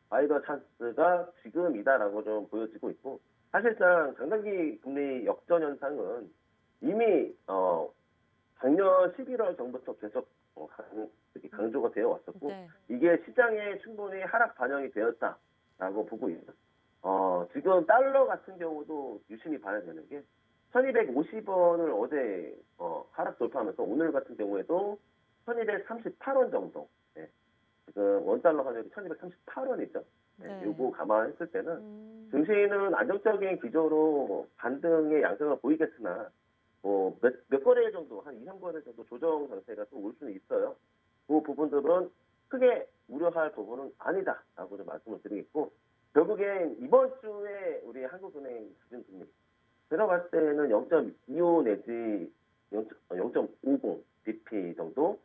S2: 바이더 찬스가 지금이다라고 좀 보여지고 있고 사실상 장단기 금리 역전 현상은 이미 작년 11월 전부터 계속 강조가 되어 왔었고
S1: 네.
S2: 이게 시장에 충분히 하락 반영이 되었다라고 보고 있습니다. 지금 달러 같은 경우도 유심히 봐야 되는 게 1250원을 어제 하락 돌파하면서 오늘 같은 경우에도 1238원 정도. 네. 지금 원달러 환율이 1238원이죠.
S1: 네.
S2: 요거 감안했을 때는 증시는 안정적인 기조로 반등의 양상을 보이겠으나 몇 거래일 정도, 한 2, 3거래일 정도 조정 상태가 또 올 수는 있어요. 그 부분들은 크게 우려할 부분은 아니다라고 좀 말씀을 드리겠고 결국엔 이번 주에 우리 한국은행 기준금리 제가 봤을 때는 0.25 내지 0.50 bp 정도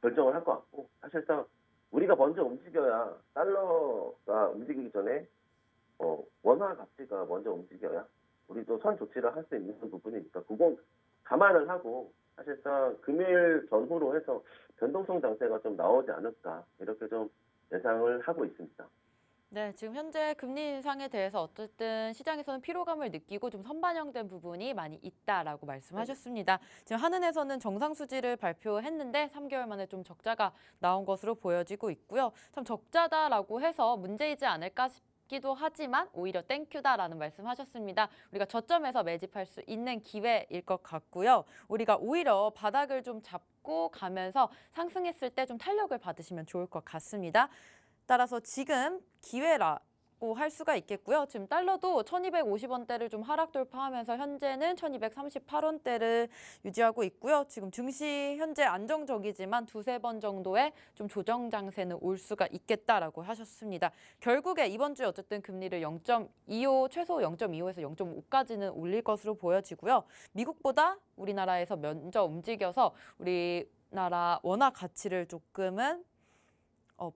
S2: 결정을 할 것 같고 사실상 우리가 먼저 움직여야 달러가 움직이기 전에 원화 가치가 먼저 움직여야 우리도 선 조치를 할 수 있는 부분이니까 그건 감안을 하고 사실상 금일 전후로 해서 변동성 장세가 좀 나오지 않을까 이렇게 좀 예상을 하고 있습니다.
S1: 네, 지금 현재 금리 인상에 대해서 어쨌든 시장에서는 피로감을 느끼고 좀 선반영된 부분이 많이 있다라고 말씀하셨습니다. 지금 한은에서는 정상수지를 발표했는데 3개월 만에 좀 적자가 나온 것으로 보여지고 있고요. 참 적자다라고 해서 문제이지 않을까 싶기도 하지만 오히려 땡큐다라는 말씀하셨습니다. 우리가 저점에서 매집할 수 있는 기회일 것 같고요. 우리가 오히려 바닥을 좀 잡고 가면서 상승했을 때 좀 탄력을 받으시면 좋을 것 같습니다. 따라서 지금 기회라고 할 수가 있겠고요. 지금 달러도 1250원대를 좀 하락 돌파하면서 현재는 1238원대를 유지하고 있고요. 지금 증시 현재 안정적이지만 두세 번 정도의 좀 조정 장세는 올 수가 있겠다라고 하셨습니다. 결국에 이번 주에 어쨌든 금리를 0.25 최소 0.25에서 0.5까지는 올릴 것으로 보여지고요. 미국보다 우리나라에서 먼저 움직여서 우리나라 원화 가치를 조금은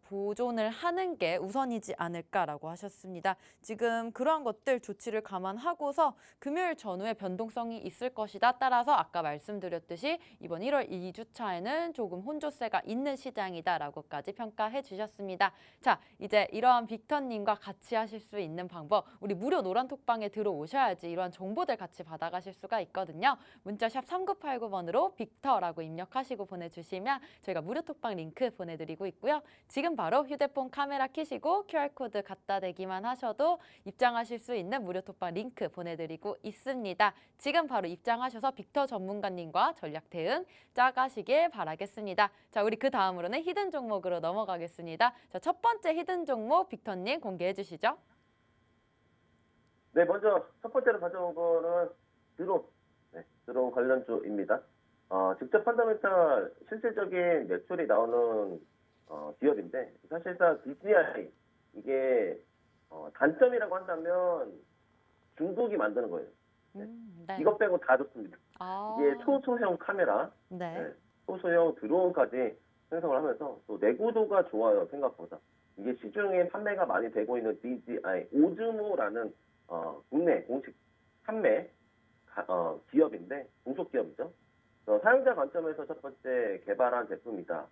S1: 보존을 하는 게 우선이지 않을까라고 하셨습니다. 지금 그러한 것들 조치를 감안하고서 금요일 전후에 변동성이 있을 것이다. 따라서 아까 말씀드렸듯이 이번 1월 2주차에는 조금 혼조세가 있는 시장이다라고까지 평가해 주셨습니다. 자, 이제 이러한 빅터님과 같이 하실 수 있는 방법, 우리 무료 노란톡방에 들어오셔야지 이러한 정보들 같이 받아가실 수가 있거든요. 문자샵 3989번으로 빅터라고 입력하시고 보내주시면 저희가 무료 톡방 링크 보내드리고 있고요. 지금 바로 휴대폰 카메라 켜시고 QR코드 갖다 대기만 하셔도 입장하실 수 있는 무료 톡방 링크 보내드리고 있습니다. 지금 바로 입장하셔서 빅터 전문가님과 전략 대응 짜가시길 바라겠습니다. 자, 우리 그 다음으로는 히든 종목으로 넘어가겠습니다. 자, 첫 번째 히든 종목 빅터님 공개해 주시죠.
S2: 네, 먼저 첫 번째로 가져온 거는 드론 관련주입니다. 직접 펀더멘탈 실질적인 매출이 나오는 기업인데 사실상 DJI 이게 단점이라고 한다면 중국이 만드는 거예요.
S1: 네.
S2: 이것 빼고 다 좋습니다. 이게 초소형 카메라,
S1: 네.
S2: 초소형 드론까지 생성을 하면서 또 내구도가 좋아요 생각보다. 이게 시중에 판매가 많이 되고 있는 DJI 오즈모라는 국내 공식 판매 기업인데 중소기업이죠. 사용자 관점에서 첫 번째 개발한 제품이다.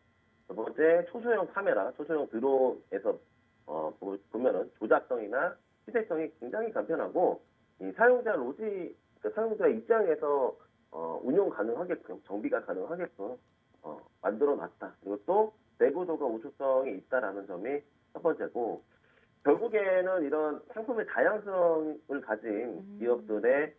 S2: 두 번째 초소형 카메라, 초소형 드론에서 보면은 조작성이나 희생성이 굉장히 간편하고 이 사용자 입장에서 운용 가능하게끔 정비가 가능하게끔 만들어 놨다. 그리고 또 내구도가 우수성이 있다라는 점이 첫 번째고 결국에는 이런 상품의 다양성을 가진 기업들의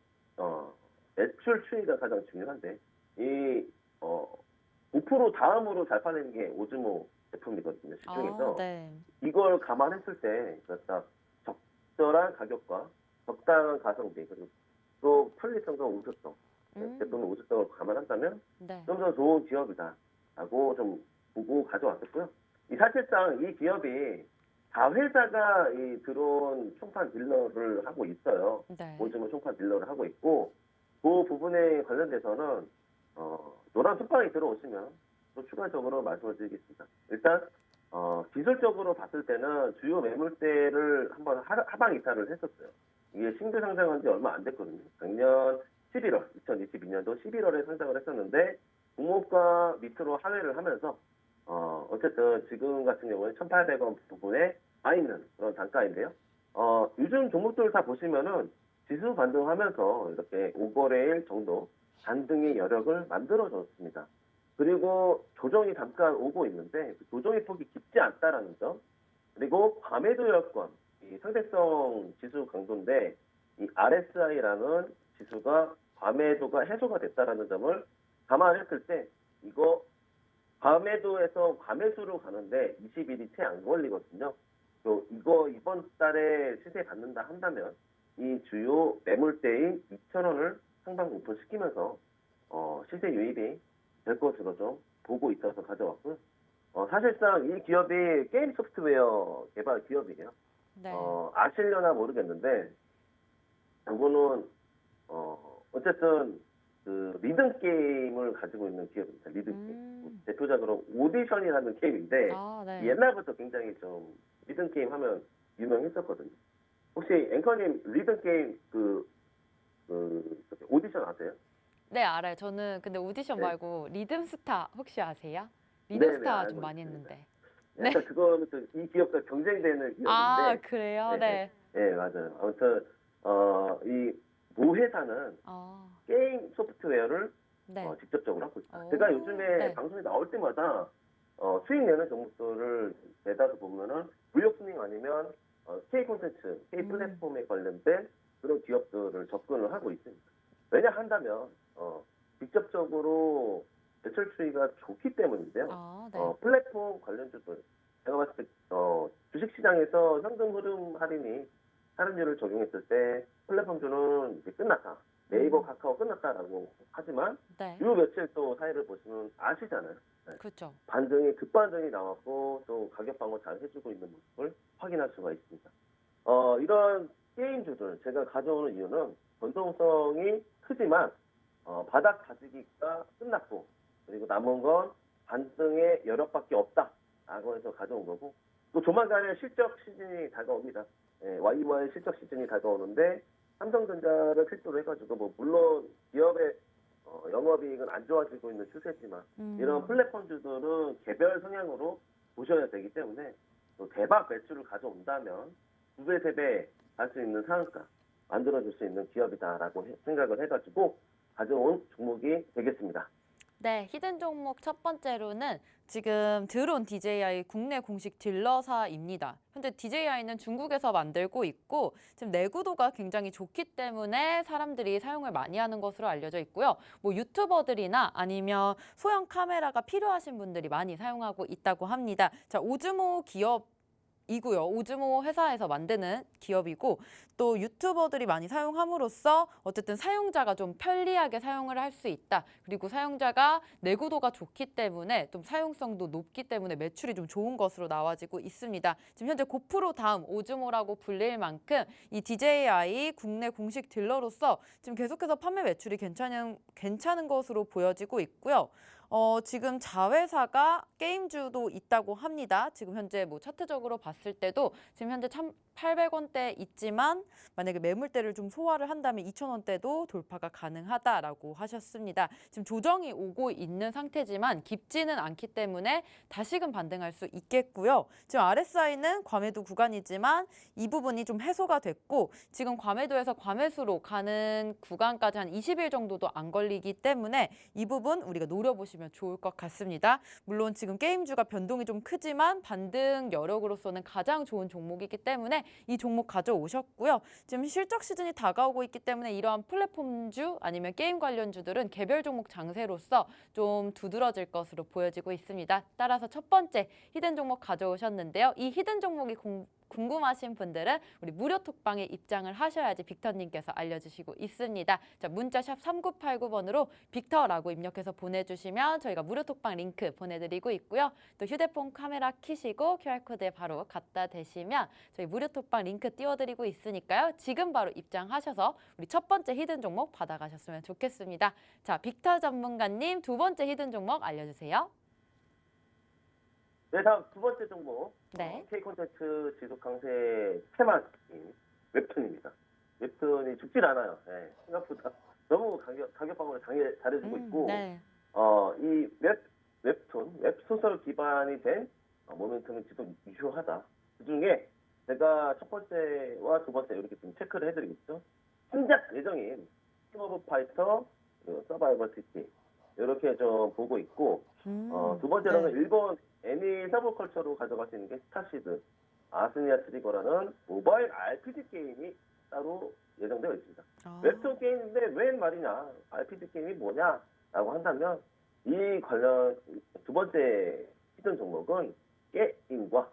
S2: 매출 추이가 가장 중요한데 이 5% 다음으로 잘 팔리는 게 오즈모 제품이거든요. 시중에서.
S1: 네.
S2: 이걸 감안했을 때 그러니까 적절한 가격과 적당한 가성비 그리고 또 편리성과 우수성 제품의 우수성을 감안한다면
S1: 네.
S2: 좀 더 좋은 기업이다라고 좀 보고 가져왔었고요. 사실상 이 기업이 자회사가 이 드론 총판 딜러를 하고 있어요.
S1: 네.
S2: 오즈모 총판 딜러를 하고 있고 그 부분에 관련돼서는 노란 손방이 들어오시면 또 추가적으로 말씀을 드리겠습니다. 일단 기술적으로 봤을 때는 주요 매물대를 한번 하방 이탈을 했었어요. 이게 신규 상장한 지 얼마 안 됐거든요. 작년 11월, 2022년도 11월에 상장을 했었는데 공모가 밑으로 하회를 하면서 어쨌든 지금 같은 경우에 1,800원 부분에 와 있는 그런 단가인데요. 요즘 종목들 다 보시면은 지수 반등하면서 이렇게 5거래일 정도 반등의 여력을 만들어줬습니다. 그리고 조정이 잠깐 오고 있는데 그 조정의 폭이 깊지 않다라는 점, 그리고 과매도 여건, 이 상대성 지수 강도인데 이 RSI라는 지수가 과매도가 해소가 됐다라는 점을 감안했을 때 이거 과매도에서 과매수로 가는데 20일이 채 안 걸리거든요. 또 이거 이번 달에 시세 받는다 한다면 이 주요 매물대인 2,000원을 상당 공포시키면서 시세 유입이 될 것으로 좀 보고 있어서 가져왔고요. 사실상 이 기업이 게임 소프트웨어 개발 기업이에요.
S1: 네.
S2: 아시려나 모르겠는데 이거는 어쨌든 그 리듬 게임을 가지고 있는 기업입니다. 리듬 게임. 대표적으로 오디션이라는 게임인데
S1: 네.
S2: 옛날부터 굉장히 좀 리듬 게임 하면 유명했었거든요. 혹시 앵커님 리듬 게임 그 오디션 아세요?
S1: 네, 알아요. 저는 근데 오디션
S2: 네.
S1: 말고 리듬스타 혹시 아세요?
S2: 네네,
S1: 리듬스타
S2: 알고
S1: 좀 많이
S2: 있습니다.
S1: 했는데.
S2: 약간 그거는 이 기업과 경쟁되는
S1: 아,
S2: 기업인데.
S1: 그래요?
S2: 네.
S1: 네.
S2: 네, 맞아요. 아무튼 이 모 회사는 게임 소프트웨어를
S1: 네.
S2: 직접적으로 하고 있다.
S1: 오,
S2: 제가 요즘에
S1: 네.
S2: 방송에 나올 때마다 수익 내는 종목들을 내다서 보면은 무역 수익 아니면 K 콘텐츠, K 플랫폼에 관련된 그런 기업들을 접근을 하고 있습니다. 왜냐 한다면 직접적으로 매출 추이가 좋기 때문인데요.
S1: 네.
S2: 플랫폼 관련주들 제가 봤을 때 주식시장에서 현금 흐름 할인이 할인율을 적용했을 때 플랫폼주는 이제 끝났다. 네이버, 카카오 끝났다라고 하지만
S1: 네.
S2: 요 며칠 또 사이를 보시면 아시잖아요. 네.
S1: 그렇죠.
S2: 급반등이 나왔고 또 가격 방어 잘 해주고 있는 모습을 확인할 수가 있습니다. 이런 게임주들 제가 가져오는 이유는 변동성이 크지만 바닥 다지기가 끝났고 그리고 남은 건 반등의 여력밖에 없다라고 해서 가져온 거고 또 조만간에 실적 시즌이 다가옵니다. YY 실적 시즌이 다가오는데 삼성전자를 필두로 해가지고 뭐 물론 기업의 영업이익은 안 좋아지고 있는 추세지만 이런 플랫폼주들은 개별 성향으로 보셔야 되기 때문에 또 대박 매출을 가져온다면 2배, 3배 할 수 있는 상한가 만들어줄 수 있는 기업이다라고 생각을 해가지고 가져온 종목이 되겠습니다.
S1: 네, 히든 종목 첫 번째로는 지금 드론 DJI 국내 공식 딜러사입니다. 현재 DJI는 중국에서 만들고 있고 지금 내구도가 굉장히 좋기 때문에 사람들이 사용을 많이 하는 것으로 알려져 있고요. 뭐 유튜버들이나 아니면 소형 카메라가 필요하신 분들이 많이 사용하고 있다고 합니다. 자, 오즈모 기업이고요. 오즈모 회사에서 만드는 기업이고 또 유튜버들이 많이 사용함으로써 어쨌든 사용자가 좀 편리하게 사용을 할 수 있다. 그리고 사용자가 내구도가 좋기 때문에 좀 사용성도 높기 때문에 매출이 좀 좋은 것으로 나와지고 있습니다. 지금 현재 고프로 다음 오즈모라고 불릴 만큼 이 DJI 국내 공식 딜러로서 지금 계속해서 판매 매출이 괜찮은 것으로 보여지고 있고요. 지금 자회사가 게임주도 있다고 합니다. 지금 현재 뭐 차트적으로 봤을 때도 지금 현재 1,800원대 있지만 만약에 매물대를 좀 소화를 한다면 2,000원대도 돌파가 가능하다라고 하셨습니다. 지금 조정이 오고 있는 상태지만 깊지는 않기 때문에 다시금 반등할 수 있겠고요. 지금 RSI는 과매도 구간이지만 이 부분이 좀 해소가 됐고 지금 과매도에서 과매수로 가는 구간까지 한 20일 정도도 안 걸리기 때문에 이 부분 우리가 노려보시면 좋을 것 같습니다. 물론 지금 게임주가 변동이 좀 크지만 반등 여력으로서는 가장 좋은 종목이기 때문에 이 종목 가져오셨고요. 지금 실적 시즌이 다가오고 있기 때문에 이러한 플랫폼주 아니면 게임 관련주들은 개별 종목 장세로서 좀 두드러질 것으로 보여지고 있습니다. 따라서 첫 번째 히든 종목 가져오셨는데요. 이 히든 종목이 궁금하신 분들은 우리 무료 톡방에 입장을 하셔야지 빅터님께서 알려주시고 있습니다. 자, 문자 샵 3989번으로 빅터라고 입력해서 보내주시면 저희가 무료 톡방 링크 보내드리고 있고요. 또 휴대폰 카메라 켜시고 QR코드에 바로 갖다 대시면 저희 무료 톡방 링크 띄워드리고 있으니까요. 지금 바로 입장하셔서 우리 첫 번째 히든 종목 받아가셨으면 좋겠습니다. 자, 빅터 전문가님 두 번째 히든 종목 알려주세요.
S2: 네, 다음 두 번째 종목.
S1: 네.
S2: K콘텐츠 지속 강세 테마인 웹툰입니다. 웹툰이 죽질 않아요. 네, 생각보다 너무 가격 방어를 잘해주고 있고,
S1: 네.
S2: 이 웹툰, 웹소설 기반이 된 모멘텀이 지속 유효하다. 그 중에 제가 첫 번째와 두 번째 이렇게 좀 체크를 해드리겠죠. 신작 예정인 킹 오브 파이터, 그리고 서바이벌 시티 이렇게 좀 보고 있고, 두 번째로는
S1: 네.
S2: 일본 애니 서브컬처로 가져갈 수 있는 게 스타시드 아스니아 트리거라는 모바일 RPG 게임이 따로 예정되어 있습니다. 웹툰 게임인데 웬 말이냐, RPG 게임이 뭐냐라고 한다면 이 관련 두 번째 히든 종목은 게임과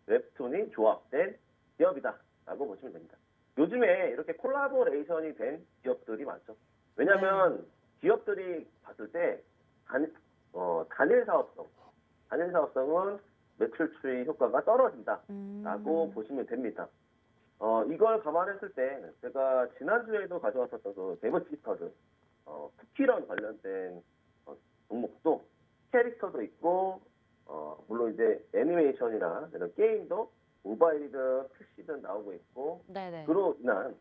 S2: 웹툰이 조합된 기업이다라고 보시면 됩니다. 요즘에 이렇게 콜라보레이션이 된 기업들이 많죠. 왜냐하면 기업들이 봤을 때 단일 사업성은 매출 추이 효과가 떨어진다라고 보시면 됩니다. 이걸 감안했을 때 제가 지난주에도 가져왔었던 그 데브시스터즈 쿠키런 관련된 종목도 캐릭터도 있고 물론 이제 애니메이션이나 이런 게임도 모바일이든 PC든 나오고 있고
S1: 네네.
S2: 그로 인한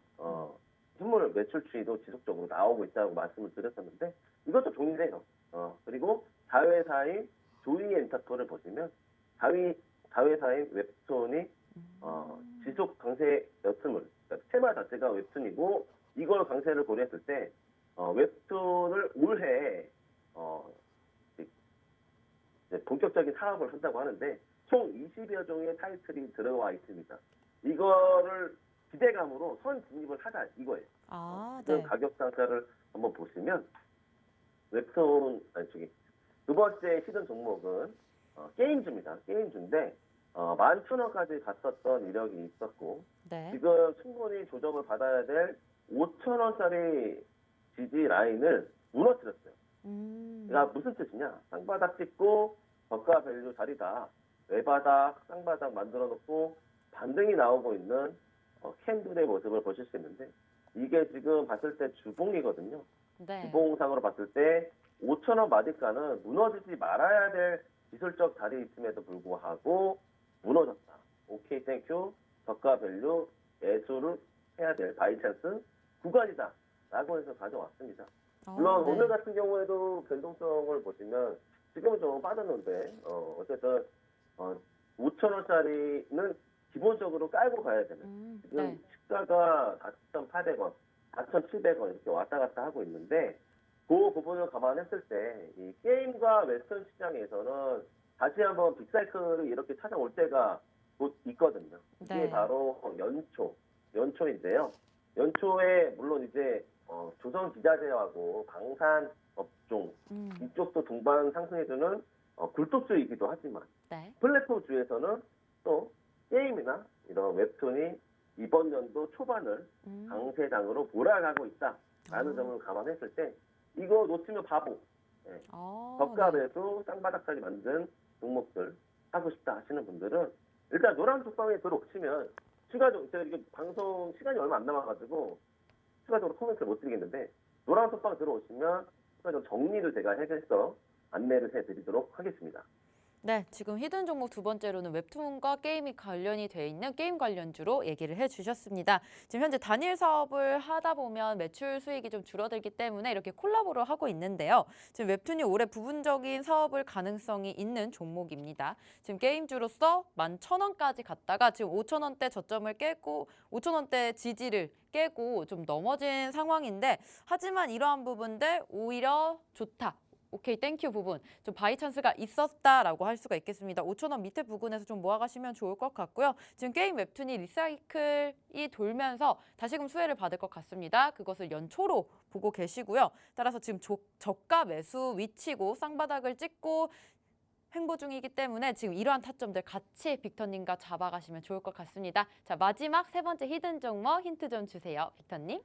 S2: 선물 매출 추이도 지속적으로 나오고 있다고 말씀을 드렸었는데 이것도 동일해요. 그리고 자회사인 조이 엔터테인먼트를 보시면 자회사인 웹툰이 지속 강세였음을 그러니까 테마 자체가 웹툰이고 이걸 강세를 고려했을 때 웹툰을 올해 이제 본격적인 사업을 한다고 하는데 총 20여 종의 타이틀이 들어와 있습니다. 이거를 기대감으로 선 진입을 하자 이거예요. 지금
S1: 네.
S2: 가격 단가를 한번 보시면 웹툰 두 번째 히든 종목은 게임주입니다. 게임주인데 11,000원까지 갔었던 이력이 있었고
S1: 네.
S2: 지금 충분히 조정을 받아야 될 5,000원짜리 지지 라인을 무너뜨렸어요. 그러니까 무슨 뜻이냐? 쌍바닥 찍고 저가 밸류 자리다. 외바닥, 쌍바닥 만들어 놓고 반등이 나오고 있는 캔들의 모습을 보실 수 있는데 이게 지금 봤을 때 주봉이거든요.
S1: 네.
S2: 주봉상으로 봤을 때 5,000원 마디가는 무너지지 말아야 될 기술적 자리에 있음에도 불구하고 무너졌다. 오케이, 땡큐. 저가 밸류 매수를 해야 될 바이찬스 구간이다. 라고 해서 가져왔습니다. 물론
S1: 네.
S2: 오늘 같은 경우에도 변동성을 보시면 지금은 좀 빠졌는데 어쨌든 5,000원짜리는 기본적으로 깔고 가야 되는 지금
S1: 네.
S2: 시가가 4,800원, 4,700원 이렇게 왔다 갔다 하고 있는데 그 부분을 감안했을 때 이 게임과 웹툰 시장에서는 다시 한번 빅사이클이 이렇게 찾아올 때가 곧 있거든요. 이게
S1: 네.
S2: 바로 연초인데요. 연초에 물론 이제 조선 기자재하고 방산 업종 이쪽도 동반 상승해주는 굴뚝주이기도 하지만
S1: 네.
S2: 플랫폼주에서는 또 게임이나 이런 웹툰이 이번 연도 초반을 강세장으로 몰아가고 있다라는 점을 감안했을 때 이거 놓치면 바보. 네. 저가에도 쌍바닥까지 만든 종목들 하고 싶다 하시는 분들은 일단 노란 톡방에 들어오시면 추가적으로 제가 이게 방송 시간이 얼마 안 남아가지고 추가적으로 코멘트를 못 드리겠는데 노란 톡방 들어오시면 추가적으로 정리를 제가 해서 안내를 해드리도록 하겠습니다.
S1: 네, 지금 히든 종목 두 번째로는 웹툰과 게임이 관련이 돼 있는 게임 관련주로 얘기를 해주셨습니다. 지금 현재 단일 사업을 하다 보면 매출 수익이 좀 줄어들기 때문에 이렇게 콜라보를 하고 있는데요. 지금 웹툰이 올해 부분적인 사업을 가능성이 있는 종목입니다. 지금 게임주로서 11,000원까지 갔다가 지금 5,000원대 저점을 깨고 5,000원대 지지를 깨고 좀 넘어진 상황인데 하지만 이러한 부분들 오히려 좋다. 오케이, 땡큐 부분 좀 바이 찬스가 있었다라고 할 수가 있겠습니다. 5,000원 밑에 부근에서 좀 모아가시면 좋을 것 같고요. 지금 게임 웹툰이 리사이클이 돌면서 다시금 수혜를 받을 것 같습니다. 그것을 연초로 보고 계시고요. 따라서 지금 저가 매수 위치고 쌍바닥을 찍고 횡보 중이기 때문에 지금 이러한 타점들 같이 빅터님과 잡아가시면 좋을 것 같습니다. 자, 마지막 세 번째 히든 종목 힌트 좀 주세요, 빅터님.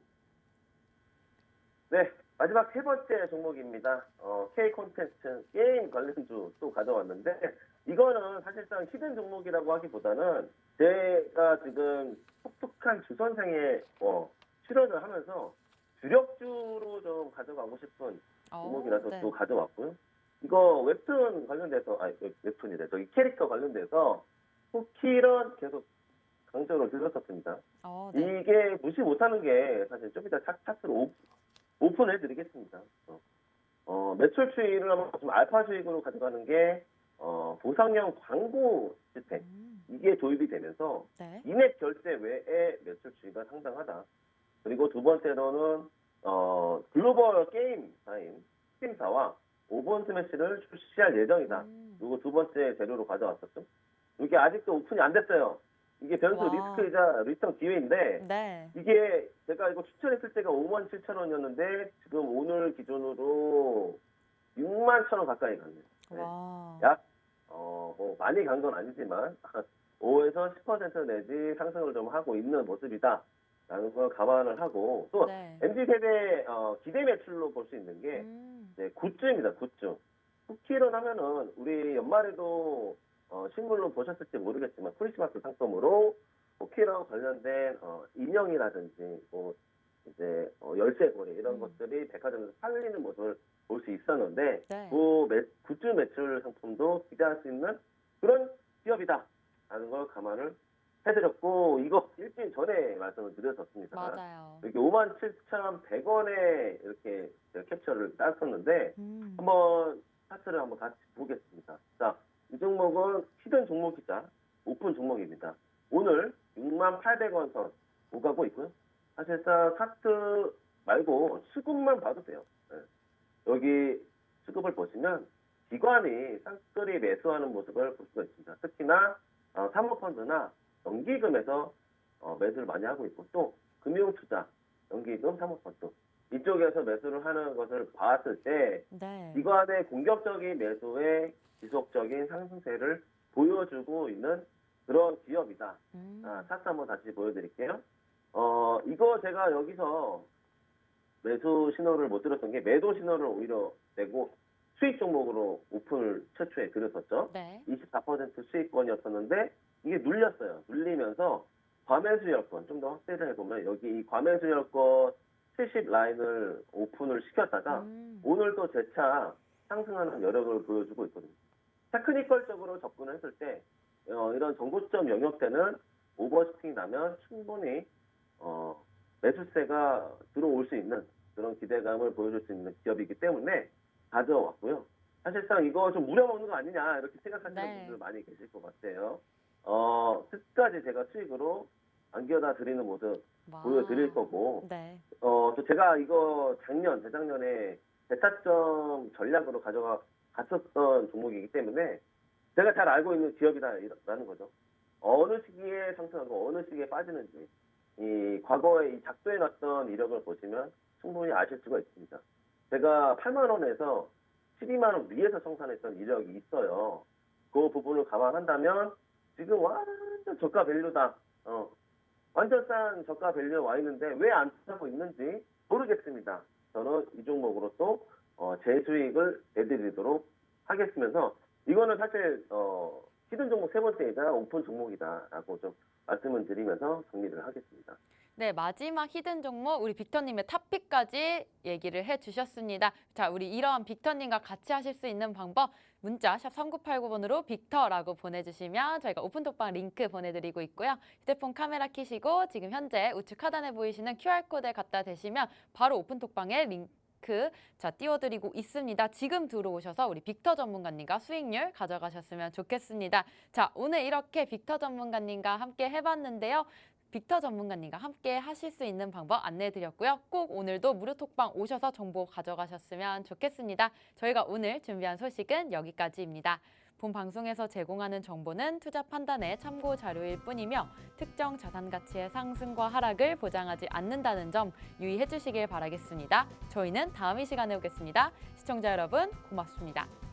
S2: 네, 마지막 세 번째 종목입니다. K 콘텐츠 게임 관련주 또 가져왔는데 이거는 사실상 히든 종목이라고 하기보다는 제가 지금 톡톡한 주선생의 출연을 하면서 주력주로 좀 가져가고 싶은 종목이라서
S1: 네.
S2: 또 가져왔고요. 이거 웹툰 관련돼서 웹툰이래. 저기 캐릭터 관련돼서 쿠키런 계속 강조를 드렸었습니다.
S1: 네.
S2: 이게 무시 못하는 게 사실 좀 이따 차트로 오픈해드리겠습니다. 매출 추이를 한번 좀 알파 수익으로 가져가는 게 보상형 광고 시스템 이게 도입이 되면서
S1: 네.
S2: 인앱 결제 외에 매출 추이가 상당하다. 그리고 두 번째로는 글로벌 게임사인 스팀사와 오번 스매시를 출시할 예정이다. 그리고 두 번째 재료로 가져왔었죠. 이게 아직도 오픈이 안 됐어요. 이게 변수
S1: 와.
S2: 리스크이자 리턴 기회인데
S1: 네.
S2: 이게 제가 이거 추천했을 때가 57,000원이었는데 지금 오늘 기준으로 61,000원 가까이 갔네요. 네.
S1: 와.
S2: 약 뭐 많이 간 건 아니지만 5에서 10% 내지 상승을 좀 하고 있는 모습이다라는 걸 감안을 하고 또
S1: 네.
S2: MZ세대 기대 매출로 볼 수 있는 게 굿즈입니다. 굿즈. 쿠키런 하면은 우리 연말에도 신문로 보셨을지 모르겠지만 크리스마스 상품으로 쿠키랑 관련된 인형이라든지 뭐 이제 열쇠고리 이런 것들이 백화점에서 팔리는 모습을 볼 수 있었는데
S1: 네.
S2: 그 굿즈 매출 상품도 기대할 수 있는 그런 기업이다라는 걸 감안을 해드렸고 이거 일주일 전에 말씀을 드렸었습니다.
S1: 맞아요.
S2: 이렇게 57,100원에 이렇게 제가 캡처를 땄었는데 한번 차트를 한번 같이 보겠습니다. 자, 이 종목은 히든 종목이자 오픈 종목입니다. 오늘 68,000원 선 오가고 있고요. 사실상 차트 말고 수급만 봐도 돼요. 네. 여기 수급을 보시면 기관이 쌍끌이 매수하는 모습을 볼 수가 있습니다. 특히나 사모펀드나 연기금에서 매수를 많이 하고 있고 또 금융투자, 연기금, 사모펀드 이쪽에서 매수를 하는 것을 봤을 때
S1: 네.
S2: 기관의 공격적인 매수에 지속적인 상승세를 보여주고 있는 그런 기업이다. 차트 한번 다시 보여드릴게요. 이거 제가 여기서 매수 신호를 못 들었던 게 매도 신호를 오히려 내고 수익 종목으로 오픈을 최초에 드렸었죠.
S1: 네.
S2: 24% 수익권이었었는데 이게 눌렸어요. 눌리면서 과매수 여건 좀 더 확대를 해보면 여기 이 과매수 여건 70 라인을 오픈을 시켰다가 오늘도 재차 상승하는 여력을 보여주고 있거든요. 테크니컬적으로 접근을 했을 때 이런 정고점 영역대는 오버슈팅이 나면 충분히 매수세가 들어올 수 있는 그런 기대감을 보여줄 수 있는 기업이기 때문에 가져왔고요. 사실상 이거 좀 무려먹는 거 아니냐 이렇게 생각하시는
S1: 네.
S2: 분들 많이 계실 것 같아요. 끝까지 제가 수익으로 안겨다 드리는 모습 보여드릴 거고
S1: 네.
S2: 또 제가 이거 재작년에 대타점 전략으로 갔었던 종목이기 때문에 제가 잘 알고 있는 기업이다라는 거죠. 어느 시기에 상승하고 어느 시기에 빠지는지 이 과거에 이 작도해놨던 이력을 보시면 충분히 아실 수가 있습니다. 제가 8만 원에서 12만 원 위에서 청산했던 이력이 있어요. 그 부분을 감안한다면 지금 완전 저가 밸류다. 완전 싼 저가 밸류에 와 있는데 왜 안 하고 있는지 모르겠습니다. 저는 이 종목으로 또 제 수익을 내드리도록 하겠으면서 이거는 사실 히든 종목 세 번째이자 오픈 종목이다라고 좀 말씀을 드리면서 정리를 하겠습니다.
S1: 네, 마지막 히든 종목 우리 빅터님의 탑픽까지 얘기를 해주셨습니다. 자, 우리 이러한 빅터님과 같이 하실 수 있는 방법 문자 샵 3989번으로 빅터라고 보내주시면 저희가 오픈톡방 링크 보내드리고 있고요. 휴대폰 카메라 켜시고 지금 현재 우측 하단에 보이시는 QR코드에 갖다 대시면 바로 오픈톡방에 링크 띄워드리고 있습니다. 지금 들어오셔서 우리 빅터 전문가님과 수익률 가져가셨으면 좋겠습니다. 자, 오늘 이렇게 빅터 전문가님과 함께 해봤는데요. 빅터 전문가님과 함께 하실 수 있는 방법 안내해드렸고요. 꼭 오늘도 무료 톡방 오셔서 정보 가져가셨으면 좋겠습니다. 저희가 오늘 준비한 소식은 여기까지입니다. 본 방송에서 제공하는 정보는 투자 판단의 참고 자료일 뿐이며 특정 자산 가치의 상승과 하락을 보장하지 않는다는 점 유의해 주시길 바라겠습니다. 저희는 다음 이 시간에 오겠습니다. 시청자 여러분 고맙습니다.